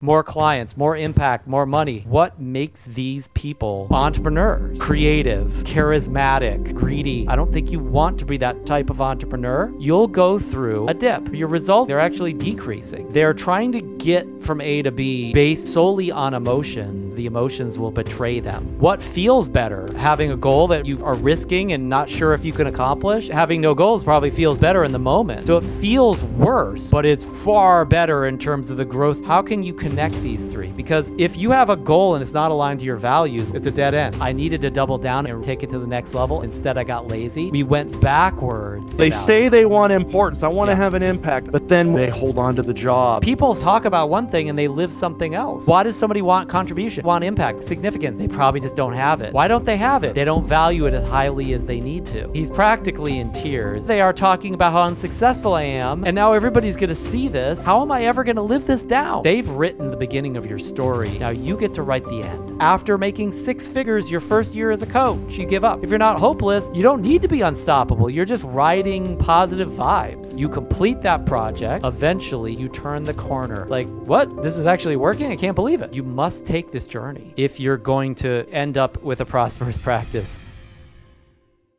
More clients, more impact, more money. What makes these people entrepreneurs? Creative, charismatic, greedy. I don't think you want to be that type of entrepreneur. You'll go through a dip. Your results, they're actually decreasing. They're trying to get from A to B based solely on emotions. The emotions will betray them. What feels better? Having a goal that you are risking and not sure if you can accomplish? Having no goals probably feels better in the moment. So it feels worse, but it's far better in terms of the growth. How can you connect these three? Because if you have a goal and it's not aligned to your values, it's a dead end. I needed to double down and take it to the next level. Instead, I got lazy. We went backwards. They say they want importance. I want to have an impact, but then they hold on to the job. People talk about one thing and they live something else. Why does somebody want contribution, want impact, significance? They probably just don't have it. Why don't they have it? They don't value it as highly as they need to. He's practically in tears. They are talking about how unsuccessful I am, and now everybody's going to see this. How am I ever going to live this down? They've written the beginning of your story. Now you get to write the end. After making 6 figures your first year as a coach, you give up. If you're not hopeless, you don't need to be unstoppable. You're just riding positive vibes. You complete that project. Eventually, you turn the corner. Like, what? This is actually working? I can't believe it. You must take this journey if you're going to end up with a prosperous practice.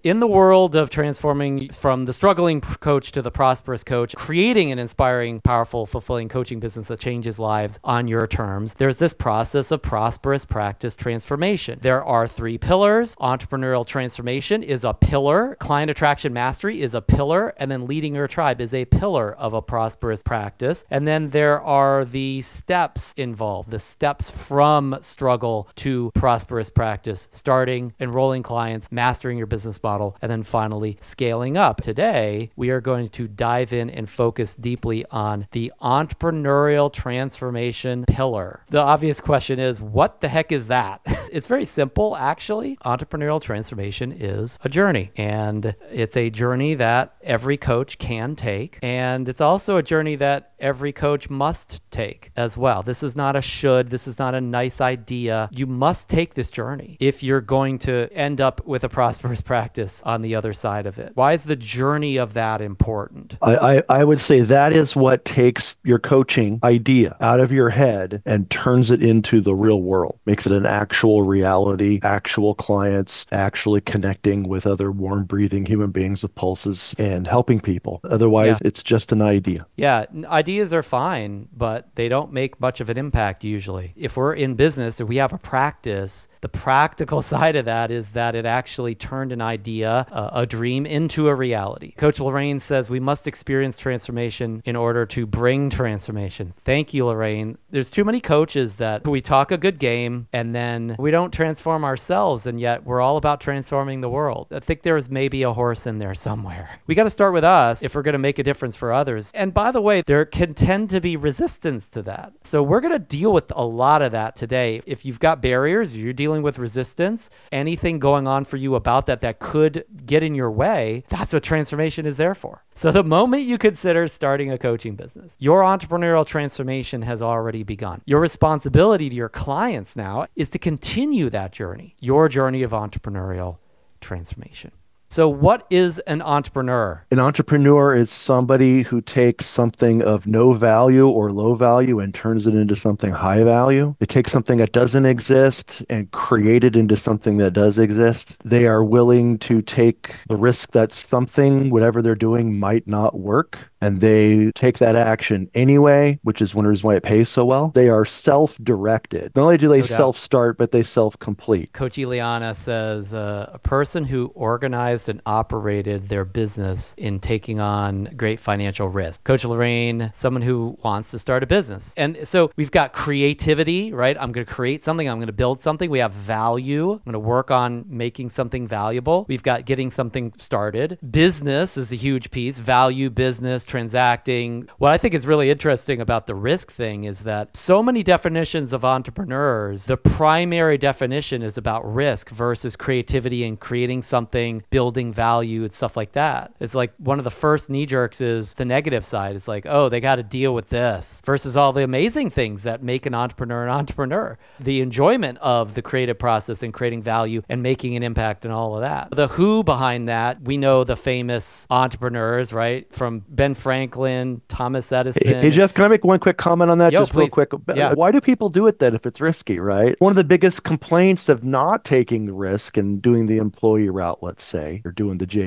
In the world of transforming from the struggling coach to the prosperous coach, creating an inspiring, powerful, fulfilling coaching business that changes lives on your terms, there's this process of prosperous practice transformation. There are 3 pillars. Entrepreneurial transformation is a pillar. Client attraction mastery is a pillar. And then leading your tribe is a pillar of a prosperous practice. And then there are the steps involved, the steps from struggle to prosperous practice, starting, enrolling clients, mastering your business model, and then finally scaling up. Today, we are going to dive in and focus deeply on the entrepreneurial transformation pillar. The obvious question is, what the heck is that? It's very simple, actually. Entrepreneurial transformation is a journey, and it's a journey that every coach can take, and it's also a journey that every coach must take as well. This is not a should, this is not a nice idea. You must take this journey if you're going to end up with a prosperous practice on the other side of it. Why is the journey of that important? I would say that is what takes your coaching idea out of your head and turns it into the real world, makes it an actual reality, actual clients, actually connecting with other warm breathing human beings with pulses and helping people. Otherwise, it's just an idea. Yeah, ideas are fine, but they don't make much of an impact usually. If we're in business or we have a practice, the practical side of that is that it actually turned an idea, a dream, into a reality. Coach Lorraine says we must experience transformation in order to bring transformation. Thank you, Lorraine. There's too many coaches that we talk a good game and then we don't transform ourselves, and yet we're all about transforming the world. I think there's maybe a horse in there somewhere. We got to start with us if we're going to make a difference for others. And by the way, there can tend to be resistance to that. So we're going to deal with a lot of that today. If you've got barriers, you're dealing with resistance, anything going on for you about that could get in your way, that's what transformation is there for. So the moment you consider starting a coaching business, your entrepreneurial transformation has already begun. Your responsibility to your clients now is to continue that journey, your journey of entrepreneurial transformation. So what is an entrepreneur? An entrepreneur is somebody who takes something of no value or low value and turns it into something high value. They take something that doesn't exist and create it into something that does exist. They are willing to take the risk that something, whatever they're doing, might not work. And they take that action anyway, which is one reason why it pays so well. They are self-directed. Not only do they self-start, but they self-complete. Coach Ileana says a person who organized and operated their business in taking on great financial risk. Coach Lorraine, someone who wants to start a business. And so we've got creativity, right? I'm going to create something. I'm going to build something. We have value. I'm going to work on making something valuable. We've got getting something started. Business is a huge piece. Value, business, transacting. What I think is really interesting about the risk thing is that so many definitions of entrepreneurs, the primary definition is about risk versus creativity and creating something, building value and stuff like that. It's like one of the first knee jerks is the negative side. It's like, oh, they got to deal with this versus all the amazing things that make an entrepreneur. The enjoyment of the creative process and creating value and making an impact and all of that. The who behind that, we know the famous entrepreneurs, right? From Ben Franklin, Thomas Hey, Edison. hey, Jeff, can I make one quick comment on that? Yo, Just real please. quick. Yeah. Why do people do it then if it's risky, right? One of the biggest complaints of not taking the risk and doing the employee route, let's say, or doing the job,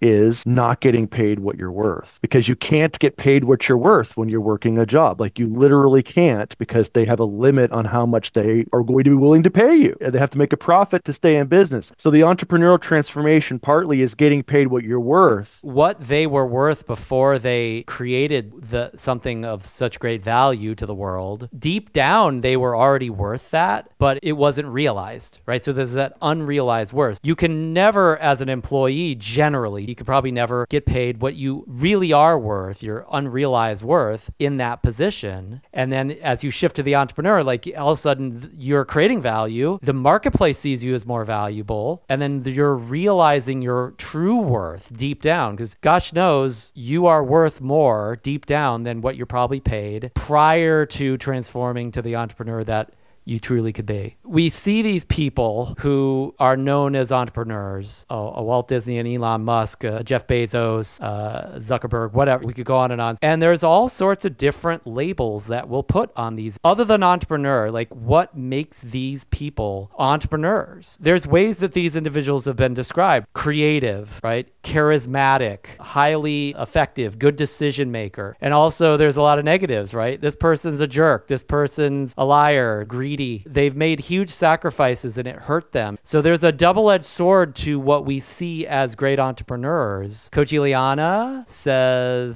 is not getting paid what you're worth. Because you can't get paid what you're worth when you're working a job. Like you literally can't, because they have a limit on how much they are going to be willing to pay you. And they have to make a profit to stay in business. So the entrepreneurial transformation partly is getting paid what you're worth. What they were worth before they created something of such great value to the world. Deep down, they were already worth that, but it wasn't realized, right? So there's that unrealized worth. You can never, as an employee, generally, you could probably never get paid what you really are worth, your unrealized worth in that position. And then as you shift to the entrepreneur, like all of a sudden you're creating value, the marketplace sees you as more valuable, and then you're realizing your true worth deep down, because gosh knows you are worth more deep down than what you're probably paid prior to transforming to the entrepreneur that you truly could be. We see these people who are known as entrepreneurs, a Walt Disney and Elon Musk, Jeff Bezos, Zuckerberg, whatever. We could go on and on. And there's all sorts of different labels that we'll put on these. Other than entrepreneur, like what makes these people entrepreneurs? There's ways that these individuals have been described. Creative, right? Charismatic, highly effective, good decision maker. And also there's a lot of negatives, right? This person's a jerk. This person's a liar, greedy. They've made huge sacrifices and it hurt them. So there's a double-edged sword to what we see as great entrepreneurs. Coach Ileana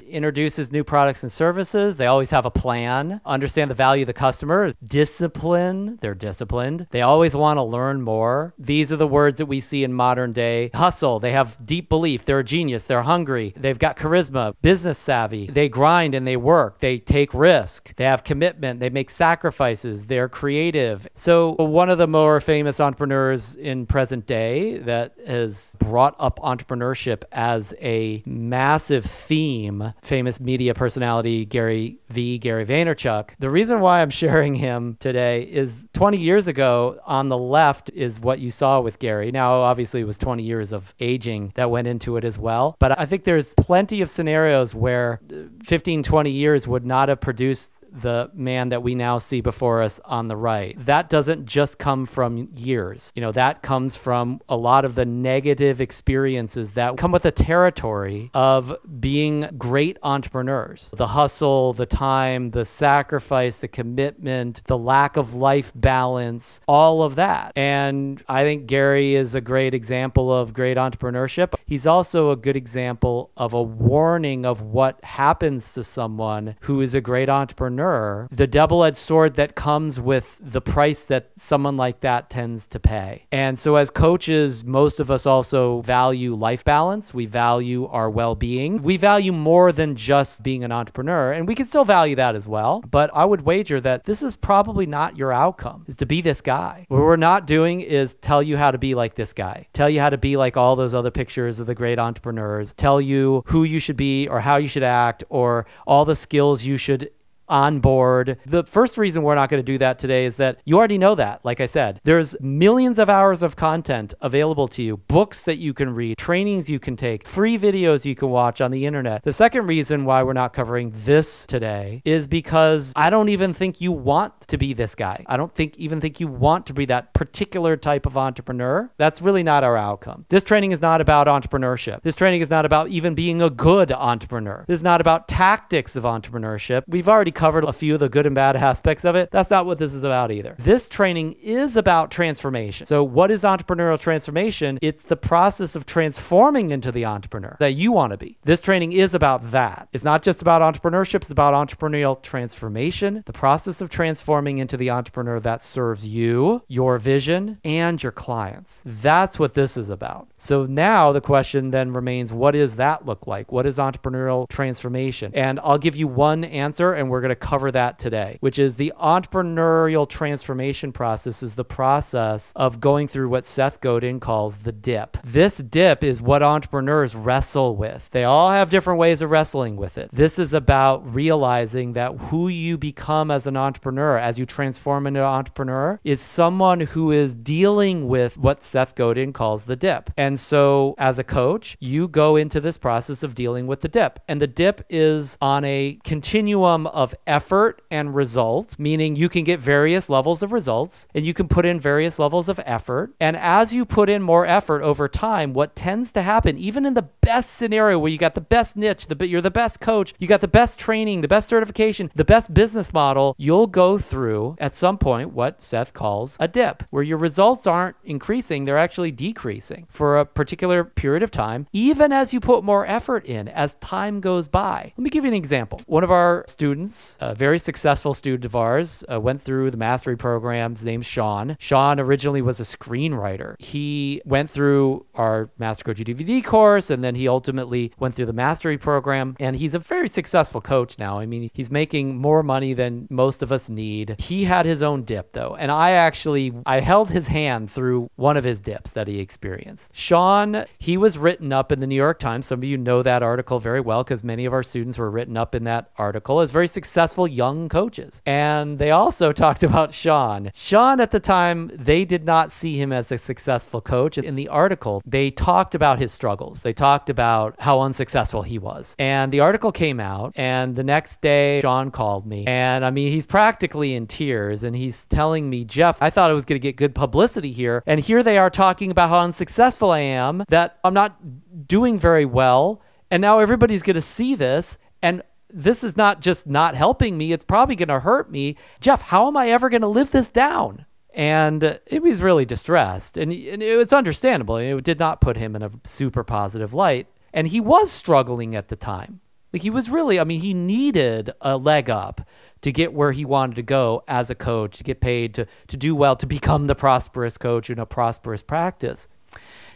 introduces new products and services. They always have a plan, understand the value of the customer, discipline. They're disciplined. They always want to learn more. These are the words that we see in modern day. Hustle. They have deep belief. They're a genius. They're hungry. They've got charisma, business savvy. They grind and they work. They take risk. They have commitment. They make sacrifices. They're creative. So one of the more famous entrepreneurs in present day that has brought up entrepreneurship as a massive theme, famous media personality Gary Vaynerchuk. The reason why I'm sharing him today is 20 years ago on the left is what you saw with Gary. Now, obviously, it was 20 years of aging that went into it as well. But I think there's plenty of scenarios where 15, 20 years would not have produced the man that we now see before us on the right. That doesn't just come from years. You know, that comes from a lot of the negative experiences that come with the territory of being great entrepreneurs. The hustle, the time, the sacrifice, the commitment, the lack of life balance, all of that. And I think Gary is a great example of great entrepreneurship. He's also a good example of a warning of what happens to someone who is a great entrepreneur, the double-edged sword that comes with the price that someone like that tends to pay. And so as coaches, most of us also value life balance. We value our well-being. We value more than just being an entrepreneur, and we can still value that as well. But I would wager that this is probably not your outcome, is to be this guy. What we're not doing is tell you how to be like this guy, tell you how to be like all those other pictures of the great entrepreneurs, tell you who you should be or how you should act or all the skills you should on board. The first reason we're not going to do that today is that you already know that. Like I said, there's millions of hours of content available to you, books that you can read, trainings you can take, free videos you can watch on the internet. The second reason why we're not covering this today is because I don't even think you want to be this guy. I don't even think you want to be that particular type of entrepreneur. That's really not our outcome. This training is not about entrepreneurship. This training is not about even being a good entrepreneur. This is not about tactics of entrepreneurship. We've already covered a few of the good and bad aspects of it. That's not what this is about either. This training is about transformation. So what is entrepreneurial transformation? It's the process of transforming into the entrepreneur that you want to be. This training is about that. It's not just about entrepreneurship. It's about entrepreneurial transformation, the process of transforming into the entrepreneur that serves you, your vision, and your clients. That's what this is about. So now the question then remains, what does that look like? What is entrepreneurial transformation? And I'll give you one answer, and we're going going to cover that today, which is the entrepreneurial transformation process is the process of going through what Seth Godin calls the dip. This dip is what entrepreneurs wrestle with. They all have different ways of wrestling with it. This is about realizing that who you become as an entrepreneur, as you transform into an entrepreneur, is someone who is dealing with what Seth Godin calls the dip. And so as a coach, you go into this process of dealing with the dip. And the dip is on a continuum of effort and results, meaning you can get various levels of results and you can put in various levels of effort. And as you put in more effort over time, what tends to happen, even in the best scenario where you got the best niche, you're the best coach, you got the best training, the best certification, the best business model, you'll go through at some point what Seth calls a dip, where your results aren't increasing, they're actually decreasing for a particular period of time, even as you put more effort in as time goes by. Let me give you an example. One of our students, a very successful student of ours, went through the mastery program. His name's Sean. Sean originally was a screenwriter. He went through our Master Coach DVD course, and then he ultimately went through the mastery program, and he's a very successful coach now. I mean, he's making more money than most of us need. He had his own dip though, and I held his hand through one of his dips that he experienced. Sean, he was written up in the New York Times. Some of you know that article very well because many of our students were written up in that article as very successful young coaches. And they also talked about Sean. Sean at the time, they did not see him as a successful coach. In the article, they talked about his struggles. They talked about how unsuccessful he was. And the article came out, and the next day, Sean called me. And I mean, he's practically in tears, and he's telling me, Jeff, I thought I was going to get good publicity here. And here they are talking about how unsuccessful I am, that I'm not doing very well. And now everybody's going to see this. And this is not just not helping me, it's probably going to hurt me. Jeff, how am I ever going to live this down? And he was really distressed. And it's understandable. It did not put him in a super positive light. And he was struggling at the time. Like he was really, I mean, he needed a leg up to get where he wanted to go as a coach, to get paid, to do well, to become the prosperous coach in a prosperous practice.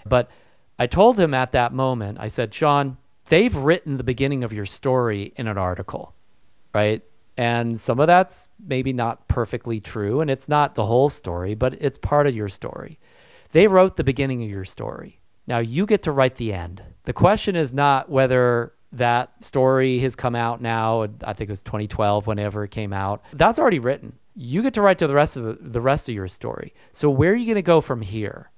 But I told him at that moment, I said, Sean, they've written the beginning of your story in an article, right? And some of that's maybe not perfectly true, and it's not the whole story, but it's part of your story. They wrote the beginning of your story. Now you get to write the end. The question is not whether that story has come out now. I think it was 2012, whenever it came out. That's already written. You get to write to the rest of your story. So where are you going to go from here?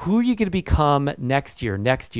Who are you going to become next year, next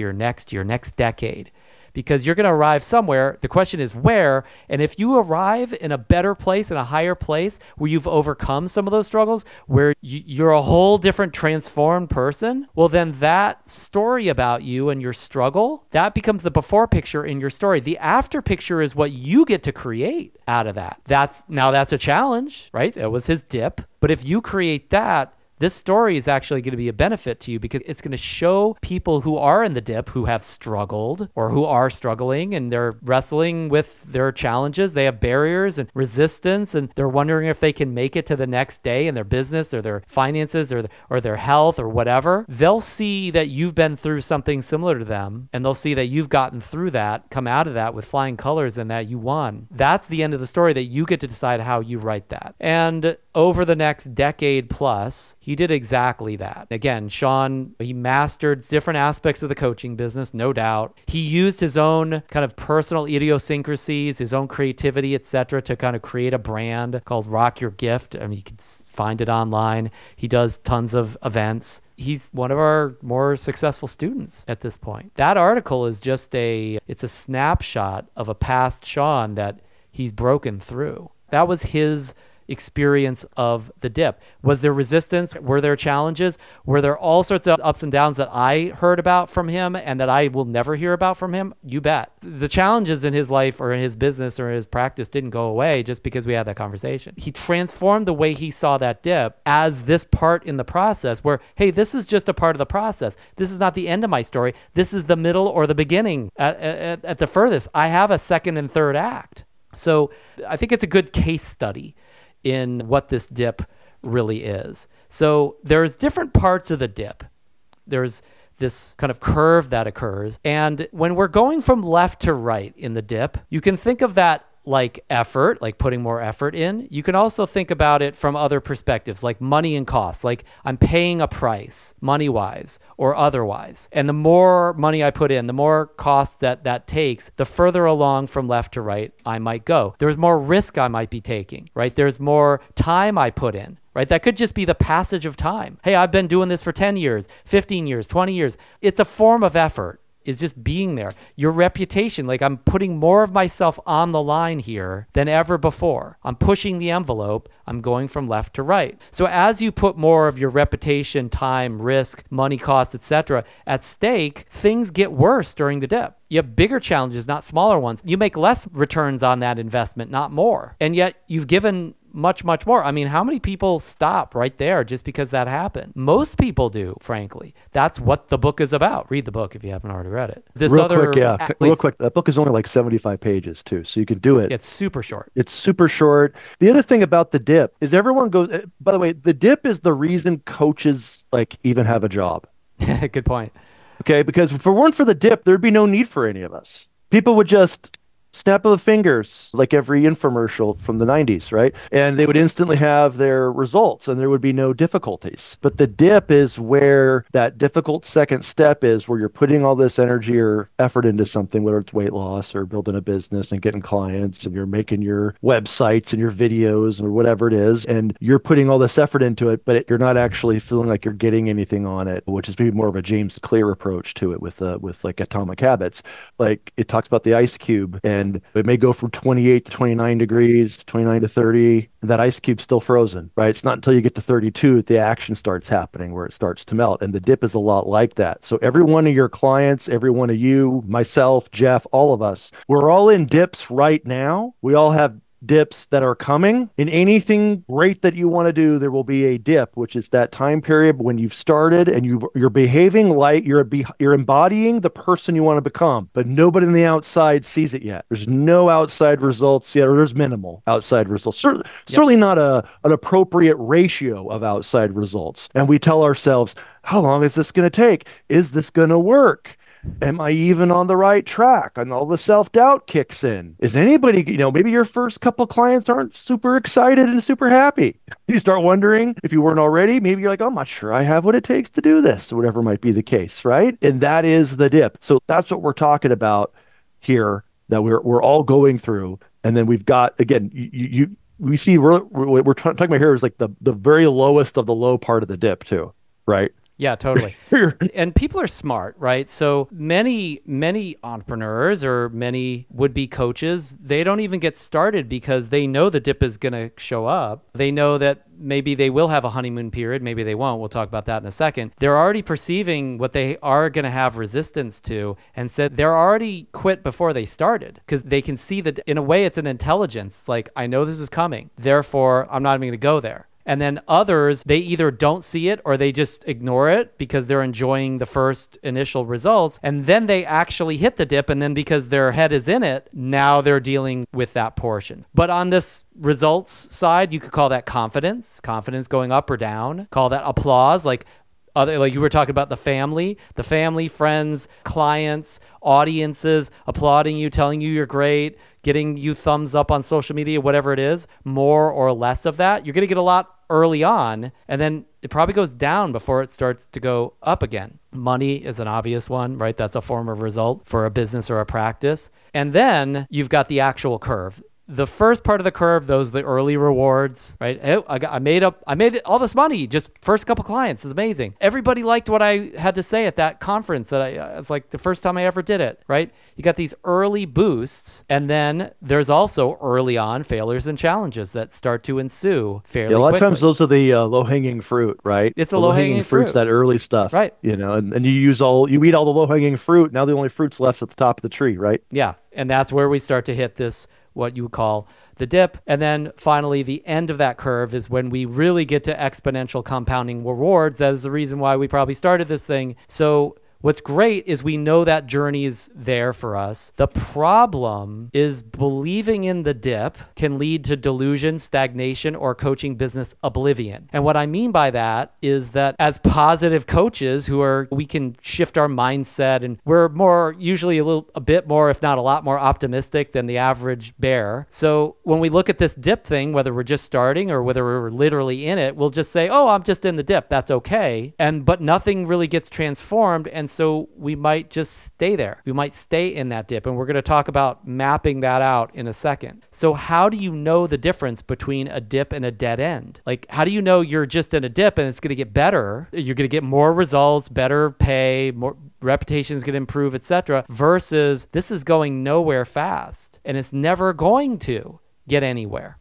decade? Because you're going to arrive somewhere. The question is where. And if you arrive in a better place, in a higher place, where you've overcome some of those struggles, where you're a whole different transformed person, well, then that story about you and your struggle, that becomes the before picture in your story. The after picture is what you get to create out of that. That's a challenge, right? It was his dip. But if you create that, this story is actually going to be a benefit to you because it's going to show people who are in the dip, who have struggled or who are struggling and they're wrestling with their challenges. They have barriers and resistance, and they're wondering if they can make it to the next day in their business or their finances or their health or whatever. They'll see that you've been through something similar to them, and they'll see that you've gotten through that, come out of that with flying colors, and that you won. That's the end of the story, that you get to decide how you write that. And over the next decade plus, he did exactly that. Again, Sean, he mastered different aspects of the coaching business, no doubt. He used his own kind of personal idiosyncrasies, his own creativity, etc., to kind of create a brand called Rock Your Gift. I mean, you can find it online. He does tons of events. He's one of our more successful students at this point. That article is just it's a snapshot of a past Sean that he's broken through. That was his experience of the dip. Was there resistance? Were there challenges? Were there all sorts of ups and downs that I heard about from him and that I will never hear about from him? You bet. The challenges in his life or in his business or his practice didn't go away just because we had that conversation. He transformed the way he saw that dip as this part in the process where, hey, this is just a part of the process. This is not the end of my story. This is the middle or the beginning at the furthest. I have a second and third act. So I think it's a good case study in what this dip really is. So there's different parts of the dip. There's this kind of curve that occurs. And when we're going from left to right in the dip, you can think of that like effort, like putting more effort in. You can also think about it from other perspectives, like money and cost. Like I'm paying a price, money-wise or otherwise. And the more money I put in, the more cost that takes, the further along from left to right I might go. There's more risk I might be taking, right? There's more time I put in. Right? That could just be the passage of time. Hey, I've been doing this for 10 years, 15 years, 20 years. It's a form of effort, is just being there. Your reputation, like I'm putting more of myself on the line here than ever before. I'm pushing the envelope. I'm going from left to right. So as you put more of your reputation, time, risk, money cost, etc. at stake, things get worse during the dip. You have bigger challenges, not smaller ones. You make less returns on that investment, not more. And yet you've given much, much more. I mean, how many people stop right there just because that happened? Most people do, frankly. That's what the book is about. Read the book if you haven't already read it. Real quick. That book is only like 75 pages too, so you can do it. It's super short. It's super short. The other thing about the dip is everyone goes, by the way, the dip is the reason coaches like even have a job. Good point. Okay, because if it weren't for the dip, there'd be no need for any of us. People would just snap of the fingers, like every infomercial from the 90s, right? And they would instantly have their results and there would be no difficulties. But the dip is where that difficult second step is, where you're putting all this energy or effort into something, whether it's weight loss or building a business and getting clients, and you're making your websites and your videos or whatever it is, and you're putting all this effort into it, but you're not actually feeling like you're getting anything on it, which is maybe more of a James Clear approach to it with like Atomic Habits. Like it talks about the ice cube, and it may go from 28 to 29 degrees, 29 to 30, and that ice cube's still frozen, right? It's not until you get to 32 that the action starts happening, where it starts to melt. And the dip is a lot like that. So every one of your clients, every one of you, myself, Jeff, all of us, we're all in dips right now. We all have dips that are coming. In anything great that you want to do, there will be a dip, which is that time period when you've started and you're behaving like you're embodying the person you want to become, but nobody on the outside sees it yet. There's no outside results yet, or there's minimal outside results. Certainly not an appropriate ratio of outside results. And we tell ourselves, how long is this going to take? Is this going to work? Am I even on the right track? And all the self-doubt kicks in. Is anybody, maybe your first couple clients aren't super excited and super happy. You start wondering if you weren't already, maybe you're like, I'm not sure I have what it takes to do this, or whatever might be the case, right? And that is the dip. So that's what we're talking about here, that we're all going through. And then we've got, again, we see what we're talking about here is like the very lowest of the low part of the dip too, right? Yeah, totally. And people are smart, right? So many entrepreneurs or many would-be coaches, they don't even get started because they know the dip is going to show up. They know that maybe they will have a honeymoon period. Maybe they won't. We'll talk about that in a second. They're already perceiving what they are going to have resistance to, and said they're already quit before they started, because they can see that in a way it's an intelligence. Like, I know this is coming, therefore I'm not even going to go there. And then others, they either don't see it or they just ignore it because they're enjoying the first initial results. And then they actually hit the dip. And then because their head is in it, now they're dealing with that portion. But on this results side, you could call that confidence going up or down. Call that applause, like you were talking about the family, friends, clients, audiences applauding you, telling you you're great, getting you thumbs up on social media, whatever it is, more or less of that. You're going to get a lot early on, and then it probably goes down before it starts to go up again. Money is an obvious one, right? That's a form of result for a business or a practice. And then you've got the actual curve. The first part of the curve, those are the early rewards, right? Oh, I made all this money, just first couple clients. It's amazing. Everybody liked what I had to say at that conference. It's like the first time I ever did it, right? You got these early boosts, and then there's also early on failures and challenges that start to ensue fairly quickly. A lot of times those are the low-hanging fruit, right? It's the low-hanging fruit's that early stuff, right? And you eat all the low-hanging fruit. Now the only fruit's left at the top of the tree, right? Yeah, and that's where we start to hit this, what you would call the dip. And then finally, the end of that curve is when we really get to exponential compounding rewards. That is the reason why we probably started this thing. So What's great is we know that journey is there for us. The problem is believing in the dip can lead to delusion, stagnation, or coaching business oblivion. And what I mean by that is that as positive coaches we can shift our mindset, and we're usually a bit more, if not a lot more optimistic than the average bear. So when we look at this dip thing, whether we're just starting or whether we're literally in it, we'll just say, oh, I'm just in the dip. That's okay. But nothing really gets transformed. And so we might just stay there. We might stay in that dip. And we're going to talk about mapping that out in a second. So how do you know the difference between a dip and a dead end? Like, how do you know you're just in a dip and it's going to get better? You're going to get more results, better pay, more reputation is going to improve, etc. Versus this is going nowhere fast and it's never going to get anywhere.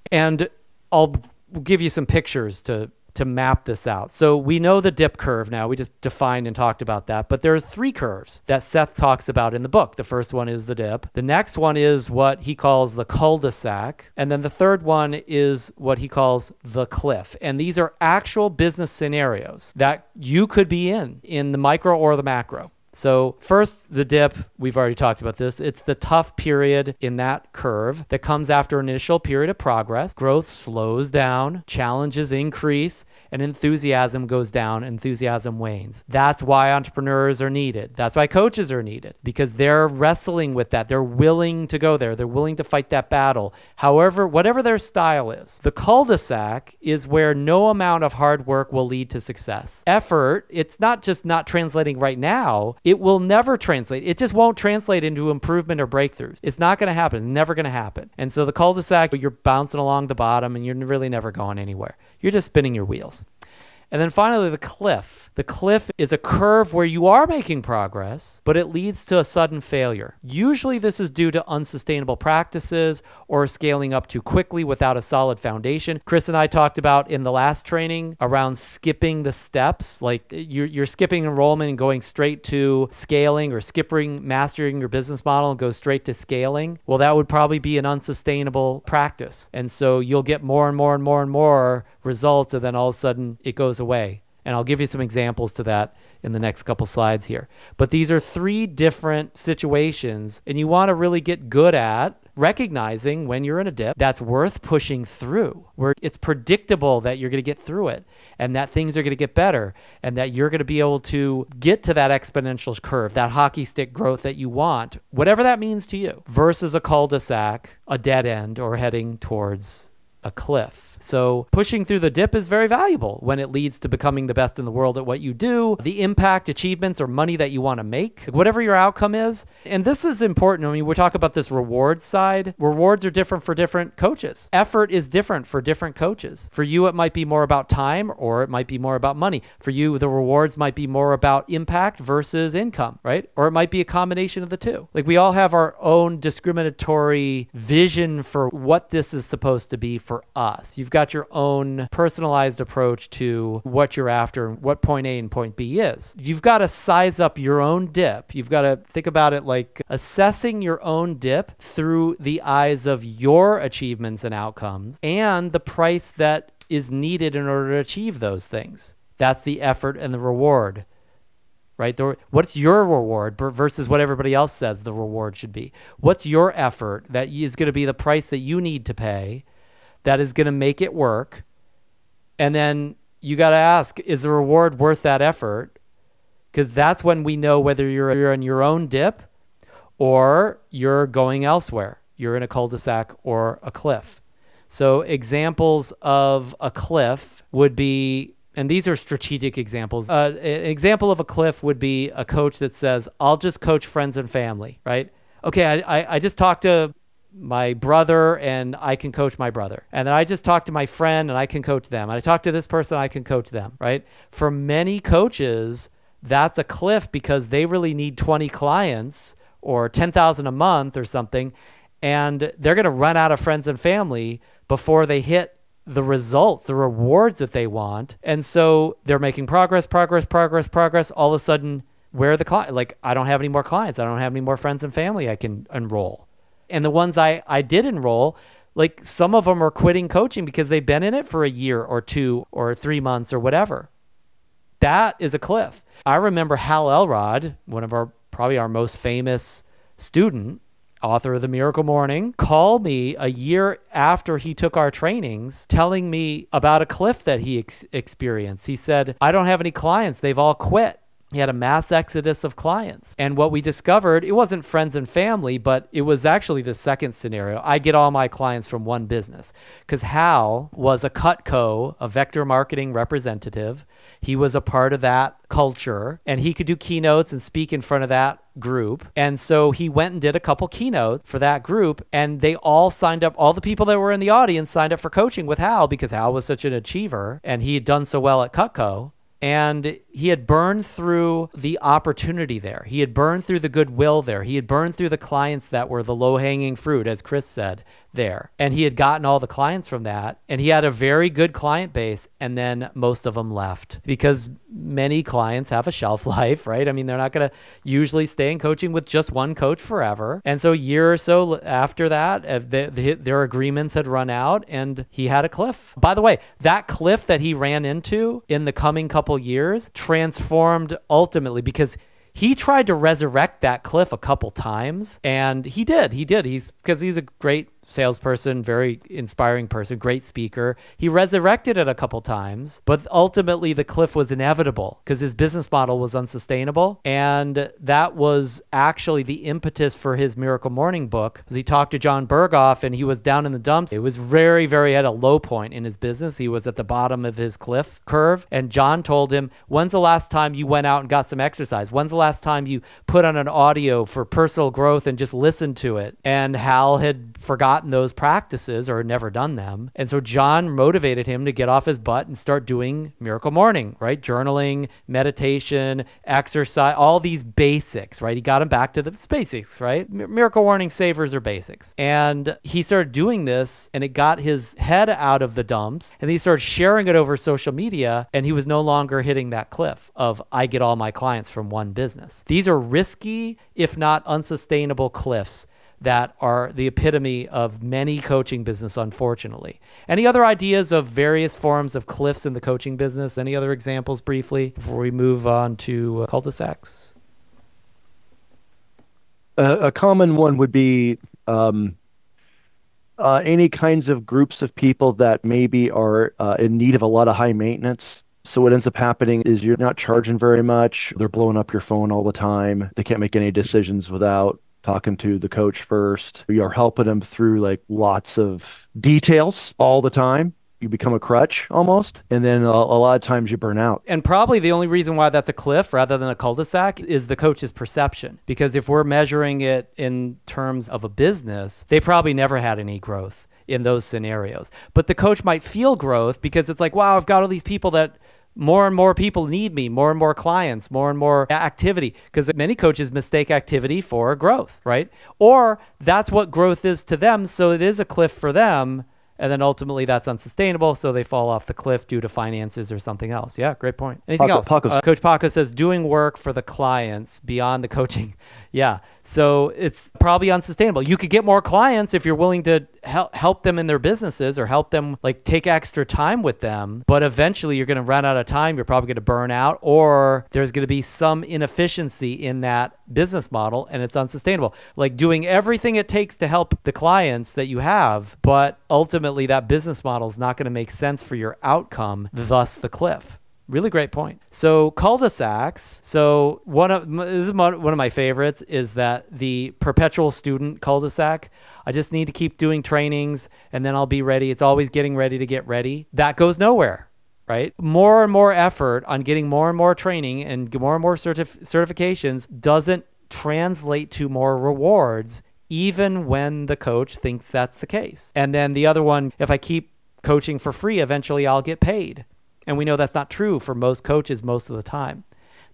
And I'll give you some pictures to map this out. So we know the dip curve now. We just defined and talked about that. But there are 3 curves that Seth talks about in the book. The first one is the dip. The next one is what he calls the CUL-DE-SAC. And then the third one is what he calls the cliff. And these are actual business scenarios that you could be in the micro or the macro. So first, the dip, we've already talked about this. It's the tough period in that curve that comes after an initial period of progress. Growth slows down, challenges increase, and enthusiasm goes down, enthusiasm wanes. That's why entrepreneurs are needed. That's why coaches are needed, because they're wrestling with that. They're willing to go there. They're willing to fight that battle. However, whatever their style is. The cul-de-sac is where no amount of hard work will lead to success. Effort, it's not just not translating right now. It will never translate. It just won't translate into improvement or breakthroughs. It's not going to happen. It's never going to happen. And so the cul-de-sac, you're bouncing along the bottom and you're really never going anywhere. You're just spinning your wheels. And then finally, the cliff. The cliff is a curve where you are making progress, but it leads to a sudden failure. Usually this is due to unsustainable practices or scaling up too quickly without a solid foundation. Chris and I talked about in the last training around skipping the steps, like you're skipping enrollment and going straight to scaling, or mastering your business model and go straight to scaling. Well, that would probably be an unsustainable practice. And so you'll get more and more and more and more results, and then all of a sudden it goes away. And I'll give you some examples to that in the next couple slides here. But these are 3 different situations, and you want to really get good at recognizing when you're in a dip that's worth pushing through, where it's predictable that you're going to get through it and that things are going to get better and that you're going to be able to get to that exponential curve, that hockey stick growth that you want, whatever that means to you, versus a cul-de-sac, a dead end, or heading towards a cliff. So pushing through the dip is very valuable when it leads to becoming the best in the world at what you do, the impact, achievements, or money that you want to make, whatever your outcome is. And this is important. I mean, we talk about this reward side. Rewards are different for different coaches. Effort is different for different coaches. For you, it might be more about time, or it might be more about money. For you, the rewards might be more about impact versus income, right? Or it might be a combination of the two. Like, we all have our own discriminatory vision for what this is supposed to be for us. You've got your own personalized approach to what you're after and what point A and point B is. You've got to size up your own dip. You've got to think about it like assessing your own dip through the eyes of your achievements and outcomes and the price that is needed in order to achieve those things. That's the effort and the reward, right? What's your reward versus what everybody else says the reward should be? What's your effort that is going to be the price that you need to pay that is going to make it work? And then you got to ask, is the reward worth that effort? Because that's when we know whether you're in your own dip or you're going elsewhere. You're in a cul-de-sac or a cliff. So examples of a cliff would be, and these are strategic examples. An example of a cliff would be a coach that says, I'll just coach friends and family, right? Okay, I just talked to my brother and I can coach my brother. And then I just talked to my friend and I can coach them. And I talked to this person, I can coach them, right? For many coaches, that's a cliff because they really need 20 clients or 10,000 a month or something. And they're going to run out of friends and family before they hit the results, the rewards that they want. And so they're making progress. All of a sudden, where are the clients? Like, I don't have any more clients. I don't have any more friends and family I can enroll. And the ones I did enroll, like, some of them are quitting coaching because they've been in it for a year or 2 or 3 months or whatever. That is a cliff. I remember Hal Elrod, one of probably our most famous student, author of The Miracle Morning, called me a year after he took our trainings, telling me about a cliff that he experienced. He said, I don't have any clients. They've all quit. He had a mass exodus of clients. And what we discovered, it wasn't friends and family, but it was actually the second scenario. I get all my clients from one business, because Hal was a CUL-DE-SAC, a vector marketing representative. He was a part of that culture, and he could do keynotes and speak in front of that group. And so he went and did a couple keynotes for that group, and they all signed up. All the people that were in the audience signed up for coaching with Hal because Hal was such an achiever and he had done so well at CUL-DE-SAC. And he had burned through the opportunity there. He had burned through the goodwill there. He had burned through the clients that were the low-hanging fruit, as Chris said, there. And he had gotten all the clients from that. And he had a very good client base. And then most of them left because many clients have a shelf life, right? I mean, they're not going to usually stay in coaching with just one coach forever. And so a year or so after that, their agreements had run out and he had a cliff. By the way, that cliff that he ran into in the coming couple years transformed ultimately, because he tried to resurrect that cliff a couple times, and he did. Because he's a great salesperson, very inspiring person, great speaker. He resurrected it a couple times, but ultimately the cliff was inevitable because his business model was unsustainable. And that was actually the impetus for his Miracle Morning book, because he talked to John Berghoff and he was down in the dumps. It was very, very at a low point in his business. He was at the bottom of his cliff curve. And John told him, when's the last time you went out and got some exercise? When's the last time you put on an audio for personal growth and just listened to it? And Hal had forgotten those practices or never done them. And so John motivated him to get off his butt and start doing Miracle Morning, right? Journaling, meditation, exercise, all these basics, right? He got him back to the basics, right? Miracle Morning savers are basics. And he started doing this and it got his head out of the dumps, and he started sharing it over social media, and he was no longer hitting that cliff of I get all my clients from one business. These are risky, if not unsustainable cliffs that are the epitome of many coaching business, unfortunately. Any other ideas of various forms of cliffs in the coaching business? Any other examples briefly before we move on to CUL-DE-SACS? A common one would be any kinds of groups of people that maybe are in need of a lot of high maintenance. So what ends up happening is you're not charging very much. They're blowing up your phone all the time. They can't make any decisions without talking to the coach first. You are helping them through like lots of details all the time. You become a crutch almost. And then a lot of times you burn out. And probably the only reason why that's a cliff rather than a cul-de-sac is the coach's perception. Because if we're measuring it in terms of a business, they probably never had any growth in those scenarios. But the coach might feel growth because it's like, wow, I've got all these people that more and more people need me, more and more clients, more and more activity, because many coaches mistake activity for growth, right? Or that's what growth is to them, so it is a cliff for them, and then ultimately that's unsustainable, so they fall off the cliff due to finances or something else. Yeah, great point. Anything else? Coach Paco says, doing work for the clients beyond the coaching. Yeah, so it's probably unsustainable. You could get more clients if you're willing to help them in their businesses or help them like take extra time with them, but eventually you're going to run out of time. You're probably going to burn out, or there's going to be some inefficiency in that business model and it's unsustainable. Like doing everything it takes to help the clients that you have, but ultimately that business model is not going to make sense for your outcome, thus the cliff. Really great point. So CUL-DE-SACS. So one of my favorites is that the perpetual student cul-de-sac. I just need to keep doing trainings and then I'll be ready. It's always getting ready to get ready. That goes nowhere, right? More and more effort on getting more and more training and more certifications doesn't translate to more rewards, even when the coach thinks that's the case. And then the other one, if I keep coaching for free, eventually I'll get paid. And we know that's not true for most coaches most of the time.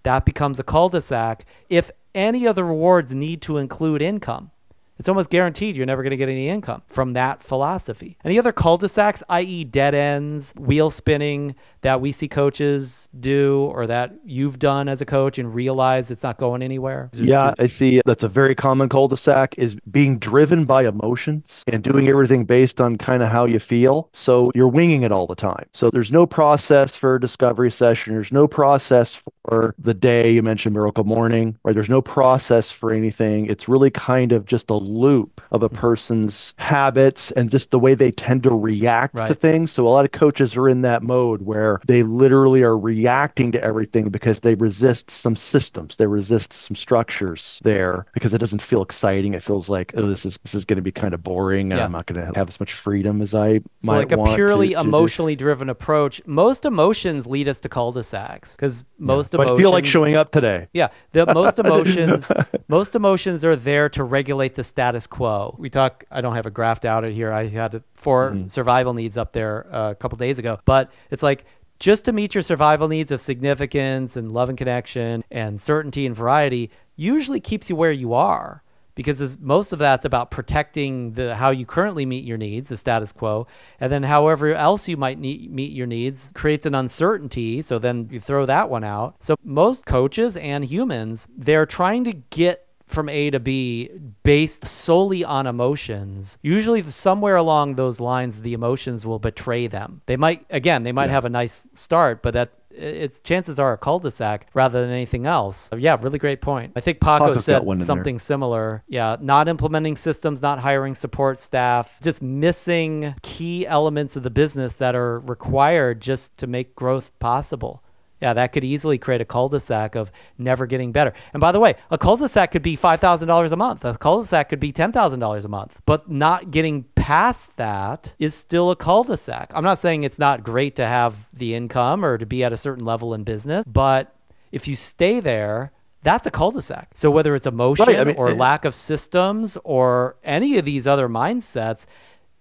That becomes a cul-de-sac if any of the rewards need to include income. It's almost guaranteed you're never going to get any income from that philosophy. Any other cul-de-sacs, i.e. dead ends, wheel spinning, that we see coaches do or that you've done as a coach and realize it's not going anywhere? Yeah, I see. That's a very common cul-de-sac, is being driven by emotions and doing everything based on kind of how you feel. So you're winging it all the time. So there's no process for a discovery session. There's no process for the day. You mentioned Miracle Morning, right? There's no process for anything. It's really kind of just a loop of a person's habits and just the way they tend to react to Right. things. So a lot of coaches are in that mode where they literally are reacting to everything because they resist some systems. They resist some structures there because it doesn't feel exciting. It feels like, oh, this is going to be kind of boring and Yeah. I'm not going to have as much freedom as I So might like a want purely to do. emotionally driven approach, most emotions lead us to cul-de-sacs because most But emotions I feel like showing up today. Yeah, the most emotions are there to regulate the status quo. I don't have a graphed out here. I had 4 survival needs up there a couple days ago, but it's like just to meet your survival needs of significance and love and connection and certainty and variety usually keeps you where you are. Because most of that's about protecting how you currently meet your needs, the status quo, and then however else you might meet your needs creates an uncertainty, so then you throw that one out. So most coaches and humans, they're trying to get from A to B based solely on emotions. Usually somewhere along those lines, the emotions will betray them. They might have a nice start, but its chances are a cul-de-sac rather than anything else. Yeah, really great point. I think Paco said something similar. Yeah, not implementing systems, not hiring support staff, just missing key elements of the business that are required just to make growth possible. Yeah, that could easily create a cul-de-sac of never getting better. And by the way, a cul-de-sac could be $5,000 a month. A cul-de-sac could be $10,000 a month. But not getting past that is still a cul-de-sac. I'm not saying it's not great to have the income or to be at a certain level in business, but if you stay there, that's a cul-de-sac. So whether it's emotion or lack of systems or any of these other mindsets,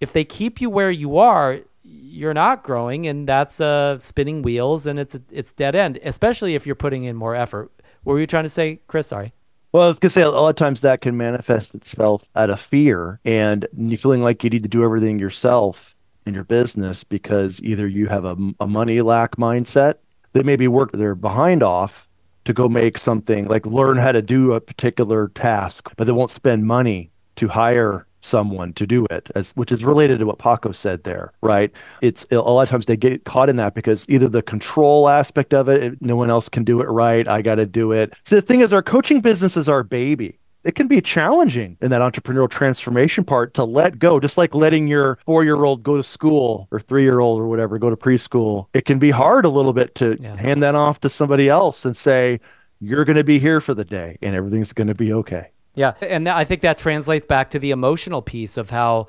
if they keep you where you are, you're not growing, and that's spinning wheels, and it's dead end, especially if you're putting in more effort. What were you trying to say, Chris? Sorry. Well, I was going to say a lot of times that can manifest itself out of fear and you feeling like you need to do everything yourself in your business because either you have a money lack mindset, they maybe work their behind off to go make something like learn how to do a particular task, but they won't spend money to hire someone to do it, which is related to what Paco said there, right? It's a lot of times they get caught in that because either the control aspect of it, no one else can do it right, I got to do it. So the thing is, our coaching business is our baby. It can be challenging in that entrepreneurial transformation part to let go, just like letting your 4-year-old go to school or 3-year-old or whatever, go to preschool. It can be hard a little bit to hand that off to somebody else and say, you're going to be here for the day and everything's going to be okay. Yeah, and I think that translates back to the emotional piece of how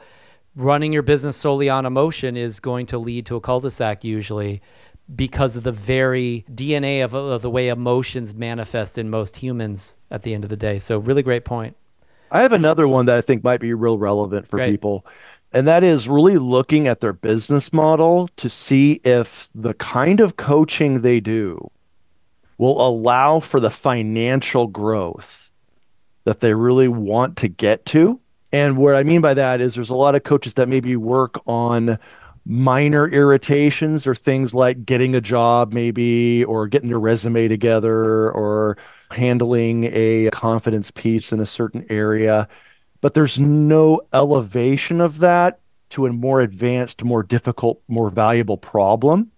running your business solely on emotion is going to lead to a cul-de-sac usually because of the very DNA of the way emotions manifest in most humans at the end of the day. So really great point. I have another one that I think might be real relevant for people, and that is really looking at their business model to see if the kind of coaching they do will allow for the financial growth that they really want to get to. And what I mean by that is there's a lot of coaches that maybe work on minor irritations or things like getting a job maybe, or getting their resume together, or handling a confidence piece in a certain area. But there's no elevation of that to a more advanced, more difficult, more valuable problem.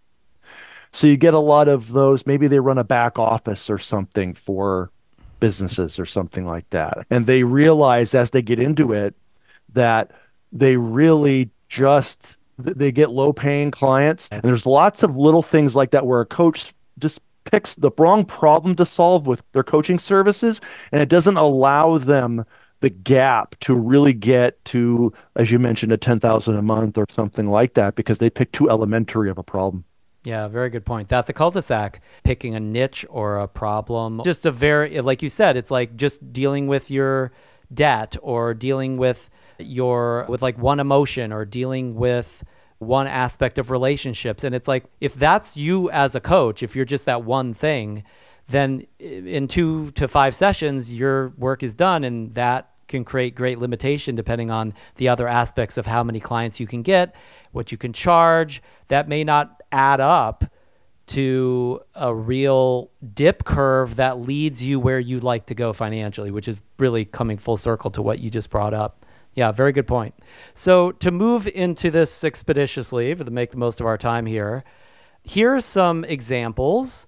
So you get a lot of those, maybe they run a back office or something for businesses or something like that. And they realize as they get into it that they really they get low paying clients. And there's lots of little things like that where a coach just picks the wrong problem to solve with their coaching services. And it doesn't allow them the gap to really get to, as you mentioned, a 10,000 a month or something like that, because they pick too elementary of a problem. Yeah, very good point. That's a cul-de-sac, picking a niche or a problem. Just like you said, it's like just dealing with your debt or dealing with like one emotion or dealing with one aspect of relationships. And it's like, if that's you as a coach, if you're just that one thing, then in 2 to 5 sessions, your work is done, and that can create great limitation depending on the other aspects of how many clients you can get, what you can charge. That may not add up to a real dip curve that leads you where you'd like to go financially, which is really coming full circle to what you just brought up. Yeah, very good point. So to move into this expeditiously, to make the most of our time here, here's some examples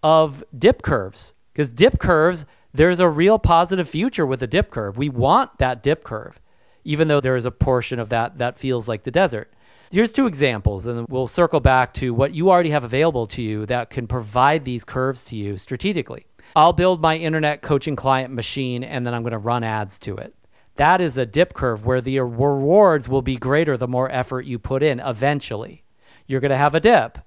of dip curves, because dip curves, there's a real positive future with a dip curve. We want that dip curve, even though there is a portion of that that feels like the desert. Here's two examples, and then we'll circle back to what you already have available to you that can provide these curves to you strategically. I'll build my internet coaching client machine, and then I'm going to run ads to it. That is a dip curve where the rewards will be greater the more effort you put in eventually. You're going to have a dip,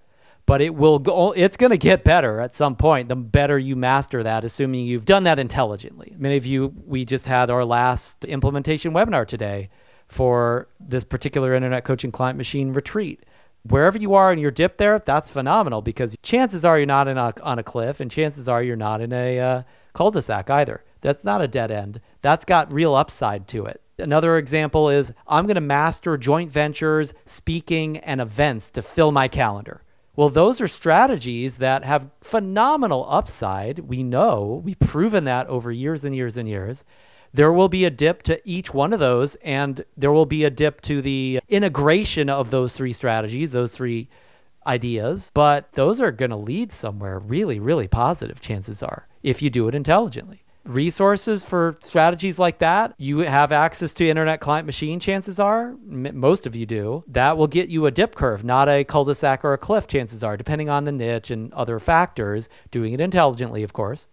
but it's going to get better at some point the better you master that, assuming you've done that intelligently. Many of you, we just had our last implementation webinar today for this particular internet coaching client machine retreat. Wherever you are in your dip there, that's phenomenal, because chances are you're not on a cliff, and chances are you're not in a cul-de-sac either. That's not a dead end. That's got real upside to it. Another example is I'm going to master joint ventures, speaking, and events to fill my calendar. Well, those are strategies that have phenomenal upside. We know, we've proven that over years and years and years. There will be a dip to each one of those, and there will be a dip to the integration of those three strategies, those three ideas, but those are going to lead somewhere really, really positive, chances are, if you do it intelligently. Resources for strategies like that, you have access to internet client machine, chances are, most of you do. That will get you a dip curve, not a cul-de-sac or a cliff, chances are, depending on the niche and other factors, doing it intelligently, of course.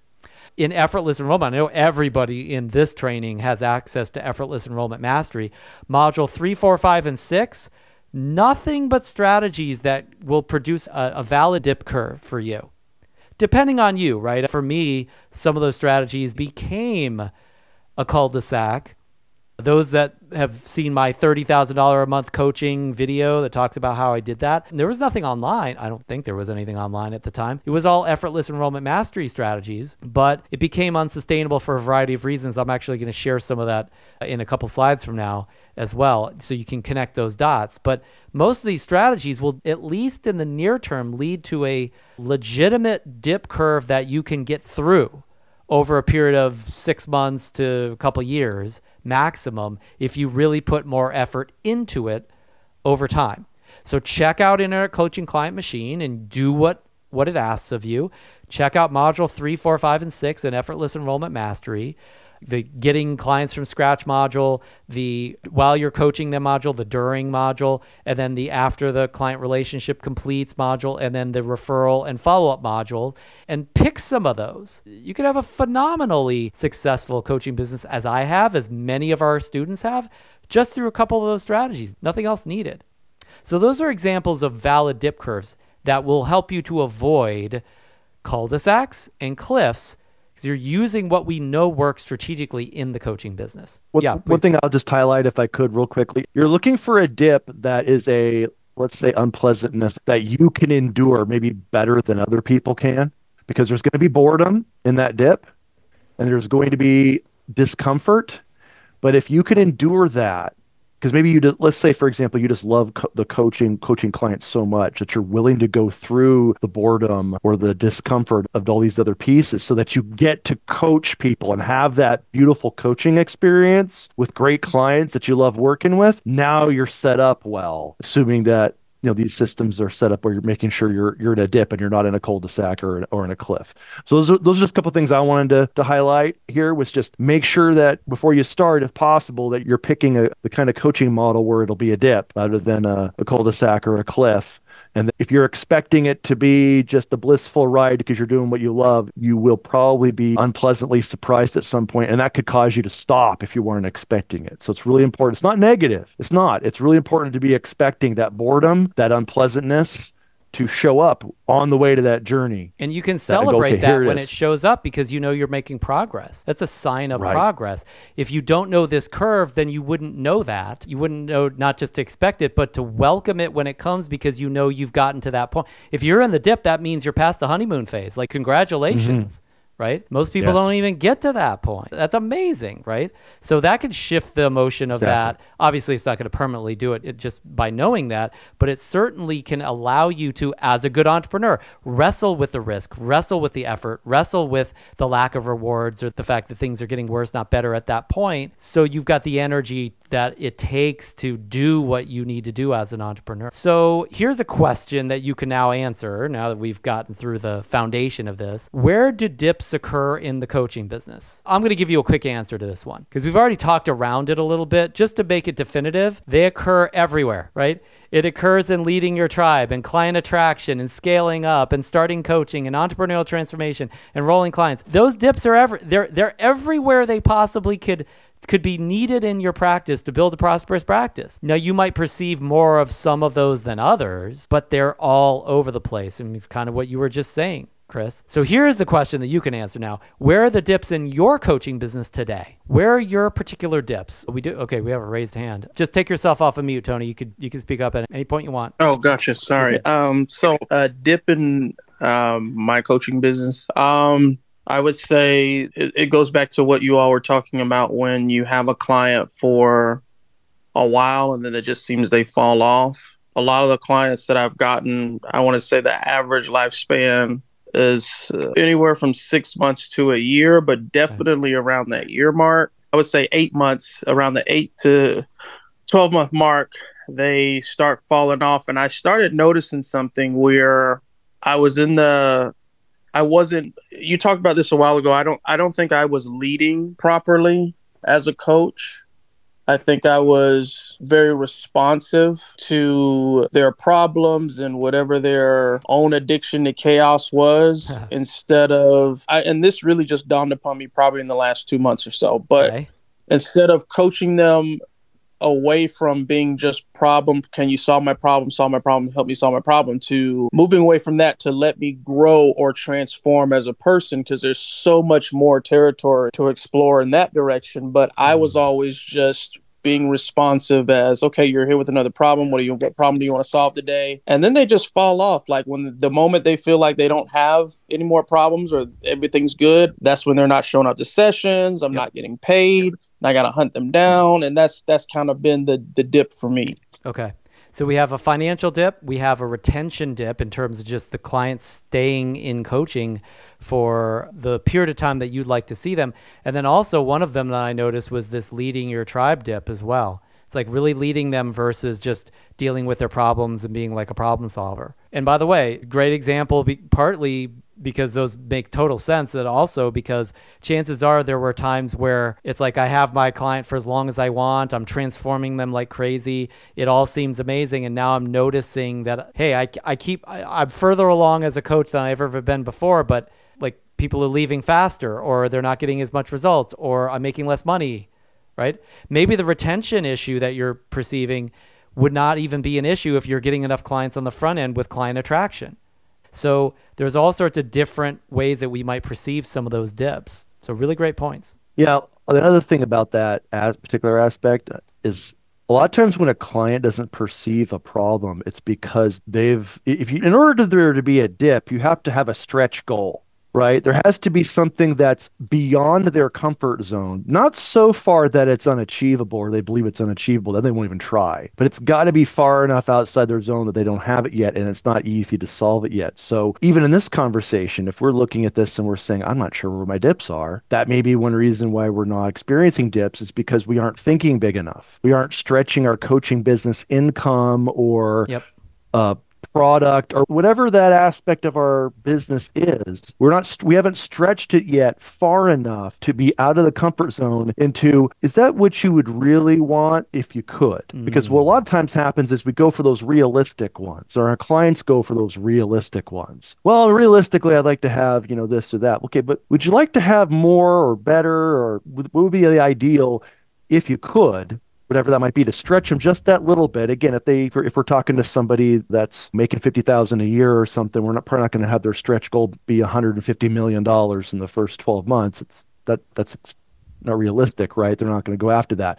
In Effortless Enrollment, I know everybody in this training has access to Effortless Enrollment Mastery. Module 3, 4, 5, and 6, nothing but strategies that will produce a valid dip curve for you. Depending on you, right? For me, some of those strategies became a cul-de-sac. Those that have seen my $30,000 a month coaching video that talks about how I did that, there was nothing online. I don't think there was anything online at the time. It was all Effortless Enrollment Mastery strategies, but it became unsustainable for a variety of reasons. I'm actually going to share some of that in a couple slides from now as well, so you can connect those dots. But most of these strategies will, at least in the near term, lead to a legitimate dip curve that you can get through over a period of 6 months to a couple years maximum, if you really put more effort into it over time. So check out Internet Coaching Client Machine and do what it asks of you. Check out Module 3, 4, 5, and 6 in Effortless Enrollment Mastery. The Getting Clients from Scratch module, the While You're Coaching Them module, the During module, and then the After the Client Relationship Completes module, and then the Referral and Follow-Up module, and pick some of those. You could have a phenomenally successful coaching business, as I have, as many of our students have, just through a couple of those strategies. Nothing else needed. So those are examples of valid dip curves that will help you to avoid cul-de-sacs and cliffs, because you're using what we know works strategically in the coaching business. One thing I'll just highlight, if I could, real quickly. You're looking for a dip that is a, let's say, unpleasantness that you can endure maybe better than other people can, because there's going to be boredom in that dip, and there's going to be discomfort. But if you can endure that, because maybe you just, let's say, for example, you just love the coaching clients so much that you're willing to go through the boredom or the discomfort of all these other pieces so that you get to coach people and have that beautiful coaching experience with great clients that you love working with. Now you're set up well, assuming that these systems are set up where you're making sure you're in a dip and you're not in a cul-de-sac or in a cliff. So those are just a couple of things I wanted to highlight here, was just make sure that before you start, if possible, that you're picking the kind of coaching model where it'll be a dip rather than a cul-de-sac or a cliff. And if you're expecting it to be just a blissful ride because you're doing what you love, you will probably be unpleasantly surprised at some point, and that could cause you to stop if you weren't expecting it. So it's really important. It's not negative. It's not. It's really important to be expecting that boredom, that unpleasantness to show up on the way to that journey. And you can celebrate that when it shows up, because you know you're making progress. That's a sign of progress. If you don't know this curve, then you wouldn't know that. You wouldn't know not just to expect it, but to welcome it when it comes, because you know you've gotten to that point. If you're in the dip, that means you're past the honeymoon phase. Like, congratulations. right? Most people don't Yes. even get to that point. That's amazing, right? So that could shift the emotion of Exactly. that. Obviously, it's not going to permanently do it, just by knowing that, but it certainly can allow you to, as a good entrepreneur, wrestle with the risk, wrestle with the effort, wrestle with the lack of rewards or the fact that things are getting worse, not better at that point. So you've got the energy that it takes to do what you need to do as an entrepreneur. So here's a question that you can now answer now that we've gotten through the foundation of this. Where do dips occur in the coaching business? I'm going to give you a quick answer to this one because we've already talked around it a little bit. Just to make it definitive, they occur everywhere, right? It occurs in leading your tribe and client attraction and scaling up and starting coaching and entrepreneurial transformation, enrolling clients. Those dips are they're everywhere they possibly could be needed in your practice to build a prosperous practice. Now, you might perceive more of some of those than others, but they're all over the place. And it's kind of what you were just saying, Chris. So here's the question that you can answer now. Where are the dips in your coaching business today? Where are your particular dips? Okay, we have a raised hand. Just take yourself off of mute, Tony. You can speak up at any point you want. Oh, gotcha. Sorry. Dip in my coaching business. I would say it goes back to what you all were talking about when you have a client for a while and then it just seems they fall off. A lot of the clients that I've gotten, I want to say the average lifespan is anywhere from 6 months to a year, but definitely around that year mark. I would say 8 months, around the 8 to 12-month mark, they start falling off. And I started noticing something where you talked about this a while ago. I don't think I was leading properly as a coach. I think I was very responsive to their problems and whatever their own addiction to chaos was and this really just dawned upon me probably in the last 2 months or so, but instead of coaching them away from being just problem, can you solve my problem, help me solve my problem, to moving away from that to let me grow or transform as a person, because there's so much more territory to explore in that direction. But I was always just being responsive as, okay, you're here with another problem. What problem do you want to solve today? And then they just fall off. Like when the moment they feel like they don't have any more problems or everything's good, that's when they're not showing up to sessions. I'm not getting paid and I got to hunt them down. And that's kind of been the dip for me. Okay. So we have a financial dip. We have a retention dip in terms of just the clients staying in coaching for the period of time that you'd like to see them. And then also one of them that I noticed was this leading your tribe dip as well. It's like really leading them versus just dealing with their problems and being like a problem solver. And by the way, great example, partly because those make total sense, and also because chances are there were times where it's like I have my client for as long as I want, I'm transforming them like crazy, it all seems amazing, and now I'm noticing that, hey, I'm further along as a coach than I've ever been before, but like people are leaving faster, or they're not getting as much results, or I'm making less money, right? Maybe the retention issue that you're perceiving would not even be an issue if you're getting enough clients on the front end with client attraction. So there's all sorts of different ways that we might perceive some of those dips. So really great points. Yeah. The other thing about that particular aspect is a lot of times when a client doesn't perceive a problem, it's because in order for there to be a dip, you have to have a stretch goal. Right? There has to be something that's beyond their comfort zone, not so far that it's unachievable or they believe it's unachievable, then they won't even try. But it's got to be far enough outside their zone that they don't have it yet, and it's not easy to solve it yet. So even in this conversation, if we're looking at this and we're saying, I'm not sure where my dips are, that may be one reason why we're not experiencing dips, is because we aren't thinking big enough. We aren't stretching our coaching business income or product or whatever that aspect of our business is. We haven't stretched it yet far enough to be out of the comfort zone into, is that what you would really want if you could? Because what a lot of times happens is we go for those realistic ones, or our clients go for those realistic ones. Well, realistically, I'd like to have, this or that. Okay, but would you like to have more or better, or what would be the ideal if you could? Whatever that might be, to stretch them just that little bit. Again, if we're talking to somebody that's making $50,000 a year or something, we're probably not going to have their stretch goal be $150 million in the first 12 months. That's not realistic, right? They're not going to go after that.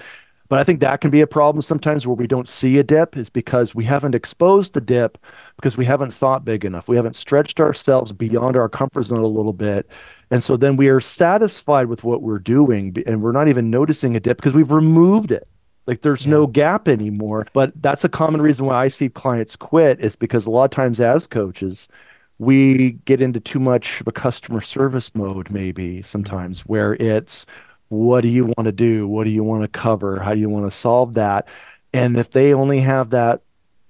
But I think that can be a problem sometimes where we don't see a dip is because we haven't exposed the dip because we haven't thought big enough. We haven't stretched ourselves beyond our comfort zone a little bit. And so then we are satisfied with what we're doing and we're not even noticing a dip because we've removed it. Like there's no gap anymore. But that's a common reason why I see clients quit is because a lot of times as coaches, we get into too much of a customer service mode, maybe sometimes, where it's what do you want to do? What do you want to cover? How do you want to solve that? And if they only have that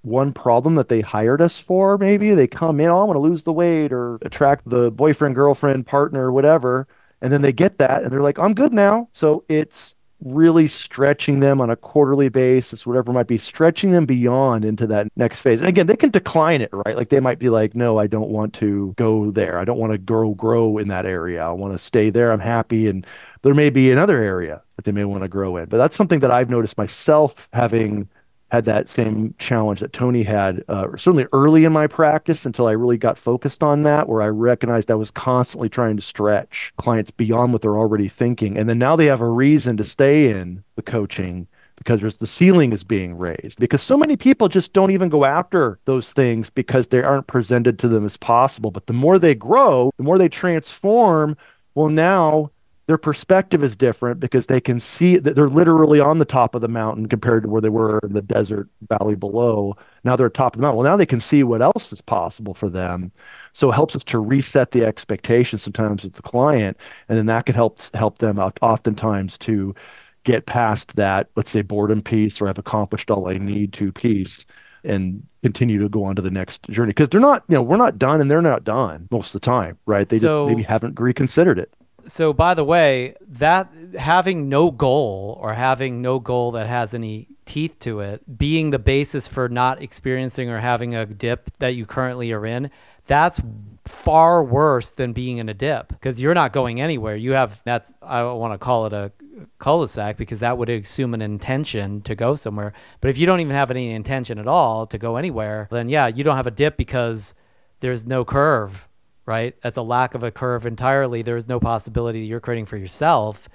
one problem that they hired us for, maybe they come in, oh, I want to lose the weight or attract the boyfriend, girlfriend, partner, whatever. And then they get that and they're like, I'm good now. So it's really stretching them on a quarterly basis, whatever it might be, stretching them beyond into that next phase. And again, they can decline it, right? Like they might be like, no, I don't want to go there. I don't want to grow in that area. I want to stay there. I'm happy. And there may be another area that they may want to grow in. But that's something that I've noticed myself having had that same challenge that Tony had, certainly early in my practice until I really got focused on that, where I recognized I was constantly trying to stretch clients beyond what they're already thinking. And then now they have a reason to stay in the coaching because the ceiling is being raised. Because so many people just don't even go after those things because they aren't presented to them as possible. But the more they grow, the more they transform, well, now their perspective is different because they can see that they're literally on the top of the mountain compared to where they were in the desert valley below. Now they're at the top of the mountain. Well, now they can see what else is possible for them. So it helps us to reset the expectations sometimes with the client. And then that can help them out oftentimes to get past that, let's say, boredom piece or I've accomplished all I need to piece and continue to go on to the next journey. Because they're not, we're not done and they're not done most of the time, right? They just maybe haven't reconsidered it. So by the way, that having no goal or having no goal that has any teeth to it, being the basis for not experiencing or having a dip that you currently are in, that's far worse than being in a dip because you're not going anywhere. I don't want to call it a cul-de-sac because that would assume an intention to go somewhere. But if you don't even have any intention at all to go anywhere, then yeah, you don't have a dip because there's no curve. Right? That's a lack of a curve entirely. There is no possibility that you're creating for yourself,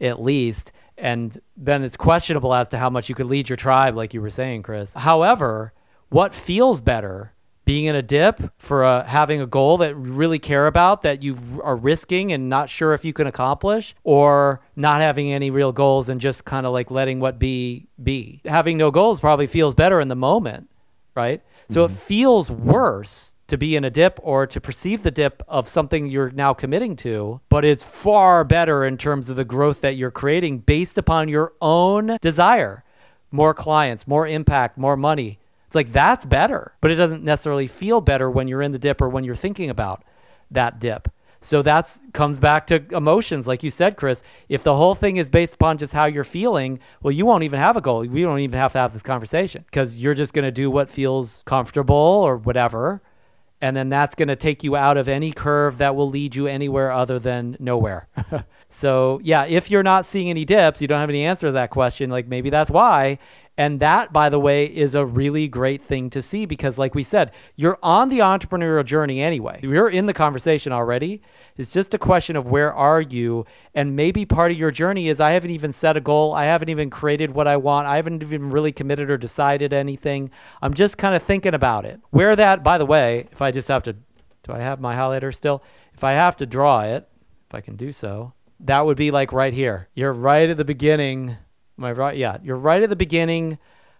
at least. And then it's questionable as to how much you could lead your tribe, like you were saying, Chris. However, what feels better, being in a dip for having a goal that you really care about, that you are risking and not sure if you can accomplish, or not having any real goals and just kind of like letting what be? Having no goals probably feels better in the moment, right? So it feels worse to be in a dip or to perceive the dip of something you're now committing to, but it's far better in terms of the growth that you're creating based upon your own desire. More clients, more impact, more money. It's like that's better, but it doesn't necessarily feel better when you're in the dip or when you're thinking about that dip. So that comes back to emotions. Like you said, Chris, if the whole thing is based upon just how you're feeling, well, you won't even have a goal. We don't even have to have this conversation because you're just going to do what feels comfortable or whatever. And then that's going to take you out of any curve that will lead you anywhere other than nowhere. So yeah, if you're not seeing any dips, you don't have any answer to that question, like maybe that's why. And that, by the way, is a really great thing to see because like we said, you're on the entrepreneurial journey anyway. You're in the conversation already. It's just a question of where are you? And maybe part of your journey is I haven't even set a goal. I haven't even created what I want. I haven't even really committed or decided anything. I'm just kind of thinking about it. Where that, by the way, if I just have to, do I have my highlighter still? If I have to draw it, if I can do so, that would be like right here. You're right at the beginning. Am I right? Yeah, you're right at the beginning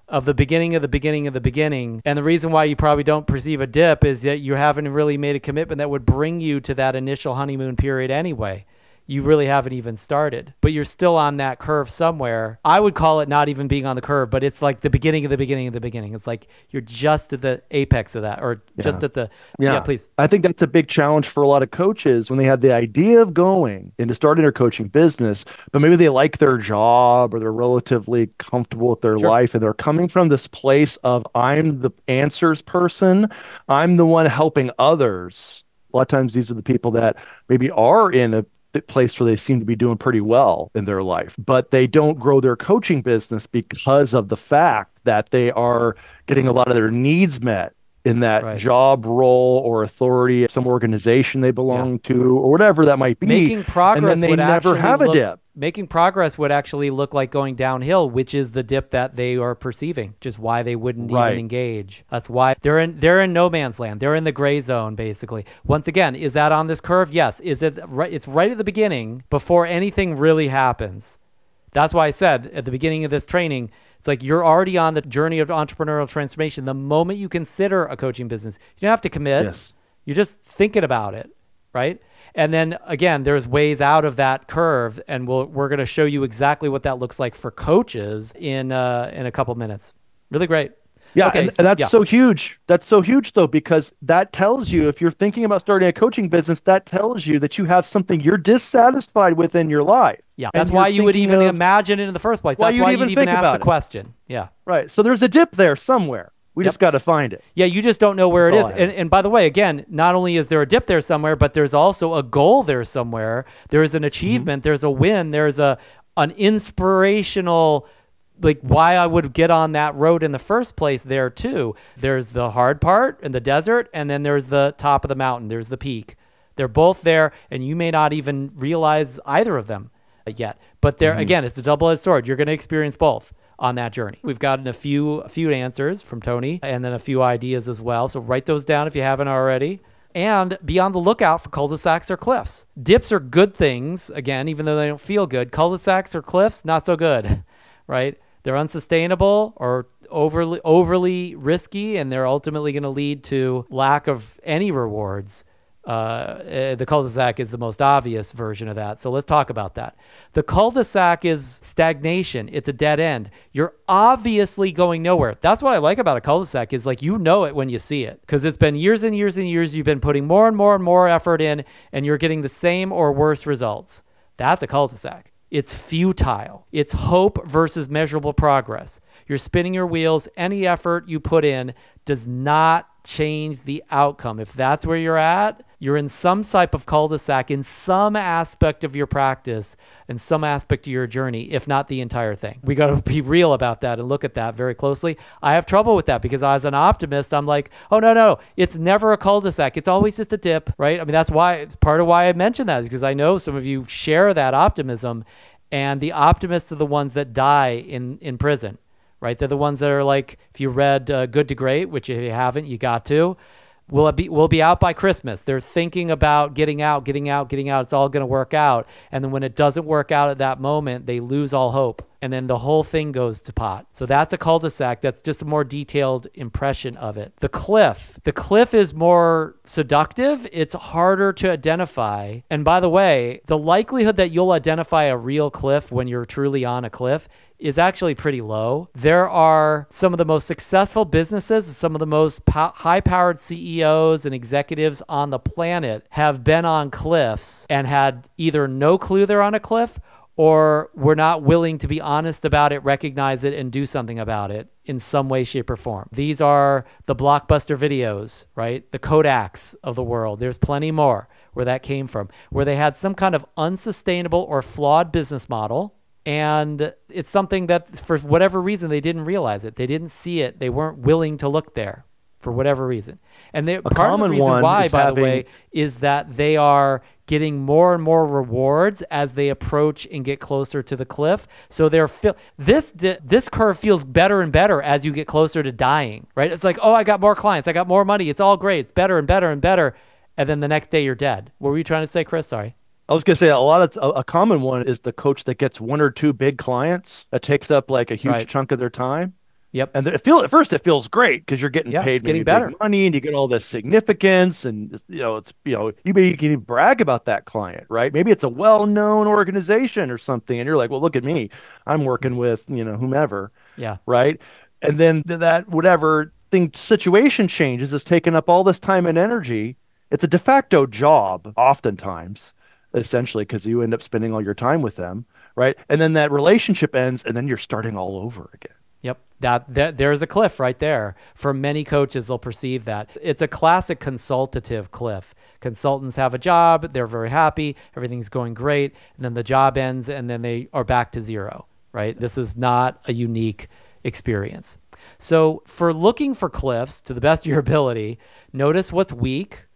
of the beginning of the beginning of the beginning. And the reason why you probably don't perceive a dip is that you haven't really made a commitment that would bring you to that initial honeymoon period anyway. You really haven't even started, but you're still on that curve somewhere. I would call it not even being on the curve, but it's like the beginning of the beginning of the beginning. It's like you're just at the apex of that, or just at the, yeah, please. I think that's a big challenge for a lot of coaches when they have the idea of going into starting their coaching business, but maybe they like their job or they're relatively comfortable with their life and they're coming from this place of I'm the answers person. I'm the one helping others. A lot of times these are the people that maybe are in a place where they seem to be doing pretty well in their life, but they don't grow their coaching business because of the fact that they are getting a lot of their needs met in that job role or authority, some organization they belong to or whatever that might be. Making progress, and then they never have a dip. Making progress would actually look like going downhill, which is the dip that they are perceiving, which is why they wouldn't even engage. That's why they're in no man's land. They're in the gray zone, basically. Once again, is that on this curve? Yes. Is it right? It's right at the beginning before anything really happens. That's why I said at the beginning of this training, it's like you're already on the journey of entrepreneurial transformation. The moment you consider a coaching business, you don't have to commit. Yes. You're just thinking about it, right? And then again, there's ways out of that curve, and we're going to show you exactly what that looks like for coaches in a couple minutes. Really great. Yeah, okay, and that's so huge. That's so huge, though, because that tells you, if you're thinking about starting a coaching business, that tells you that you have something you're dissatisfied with in your life. Yeah, that's why you would even imagine it in the first place. That's why you'd even ask the question. Yeah. Right. So there's a dip there somewhere. We just got to find it. Yeah, you just don't know where it is. And by the way, again, not only is there a dip there somewhere, but there's also a goal there somewhere. There's an achievement. There's a win. There's an inspirational, like, why I would get on that road in the first place there too. There's the hard part in the desert, and then there's the top of the mountain. There's the peak. They're both there, and you may not even realize either of them yet. But there, again, it's a double-edged sword. You're going to experience both on that journey. We've gotten a few answers from Tony, and then a few ideas as well. So write those down if you haven't already. And be on the lookout for cul-de-sacs or cliffs. Dips are good things, again, even though they don't feel good. Cul-de-sacs or cliffs, not so good, right? They're unsustainable or overly risky, and they're ultimately going to lead to lack of any rewards. The cul-de-sac is the most obvious version of that. So let's talk about that. The cul-de-sac is stagnation. It's a dead end. You're obviously going nowhere. That's what I like about a cul-de-sac is, like, you know it when you see it, because it's been years and years and years. You've been putting more and more and more effort in, and you're getting the same or worse results. That's a cul-de-sac. It's futile. It's hope versus measurable progress. You're spinning your wheels. Any effort you put in does not change the outcome. If that's where you're at, you're in some type of cul-de-sac in some aspect of your practice and some aspect of your journey, if not the entire thing. We got to be real about that and look at that very closely. I have trouble with that because as an optimist, I'm like, oh, no, it's never a cul-de-sac. It's always just a dip, right? I mean, that's why, it's part of why I mentioned that, is because I know some of you share that optimism, and the optimists are the ones that die in prison. Right? They're the ones that are like, if you read Good to Great, which if you haven't, you got to, we'll be out by Christmas. They're thinking about getting out. It's all going to work out. And then when it doesn't work out at that moment, they lose all hope. And then the whole thing goes to pot. So that's a cul-de-sac. That's just a more detailed impression of it. The cliff is more seductive. It's harder to identify. And by the way, the likelihood that you'll identify a real cliff when you're truly on a cliff is actually pretty low. There are some of the most successful businesses, some of the most high-powered CEOs and executives on the planet have been on cliffs and had either no clue they're on a cliff or were not willing to be honest about it, recognize it, and do something about it in some way, shape, or form. These are the Blockbuster videos, right? The Kodaks of the world. There's plenty more where that came from, where they had some kind of unsustainable or flawed business model. And it's something that for whatever reason, they didn't realize it. They didn't see it. They weren't willing to look there for whatever reason. And part of the reason why, by the way, is that they are getting more and more rewards as they approach and get closer to the cliff. So this curve feels better and better as you get closer to dying, right? It's like, oh, I got more clients. I got more money. It's all great. It's better and better and better. And then the next day you're dead. What were you trying to say, Chris? Sorry. I was going to say a common one is the coach that gets one or two big clients that takes up like a huge chunk of their time. Yep. And at first it feels great because you're getting paid getting better big money and you get all this significance, and you can even brag about that client, right? Maybe it's a well-known organization or something, and you're like, well, look at me, I'm working with whomever, right? And then that whatever situation changes, is taking up all this time and energy. It's a de facto job, oftentimes, essentially, because you end up spending all your time with them, right? And then that relationship ends, and then you're starting all over again. Yep, there's a cliff right there. For many coaches, they'll perceive that. It's a classic consultative cliff. Consultants have a job, they're very happy, everything's going great, and then the job ends, and then they are back to zero, right? This is not a unique experience. So for looking for cliffs, to the best of your ability, notice what's weak,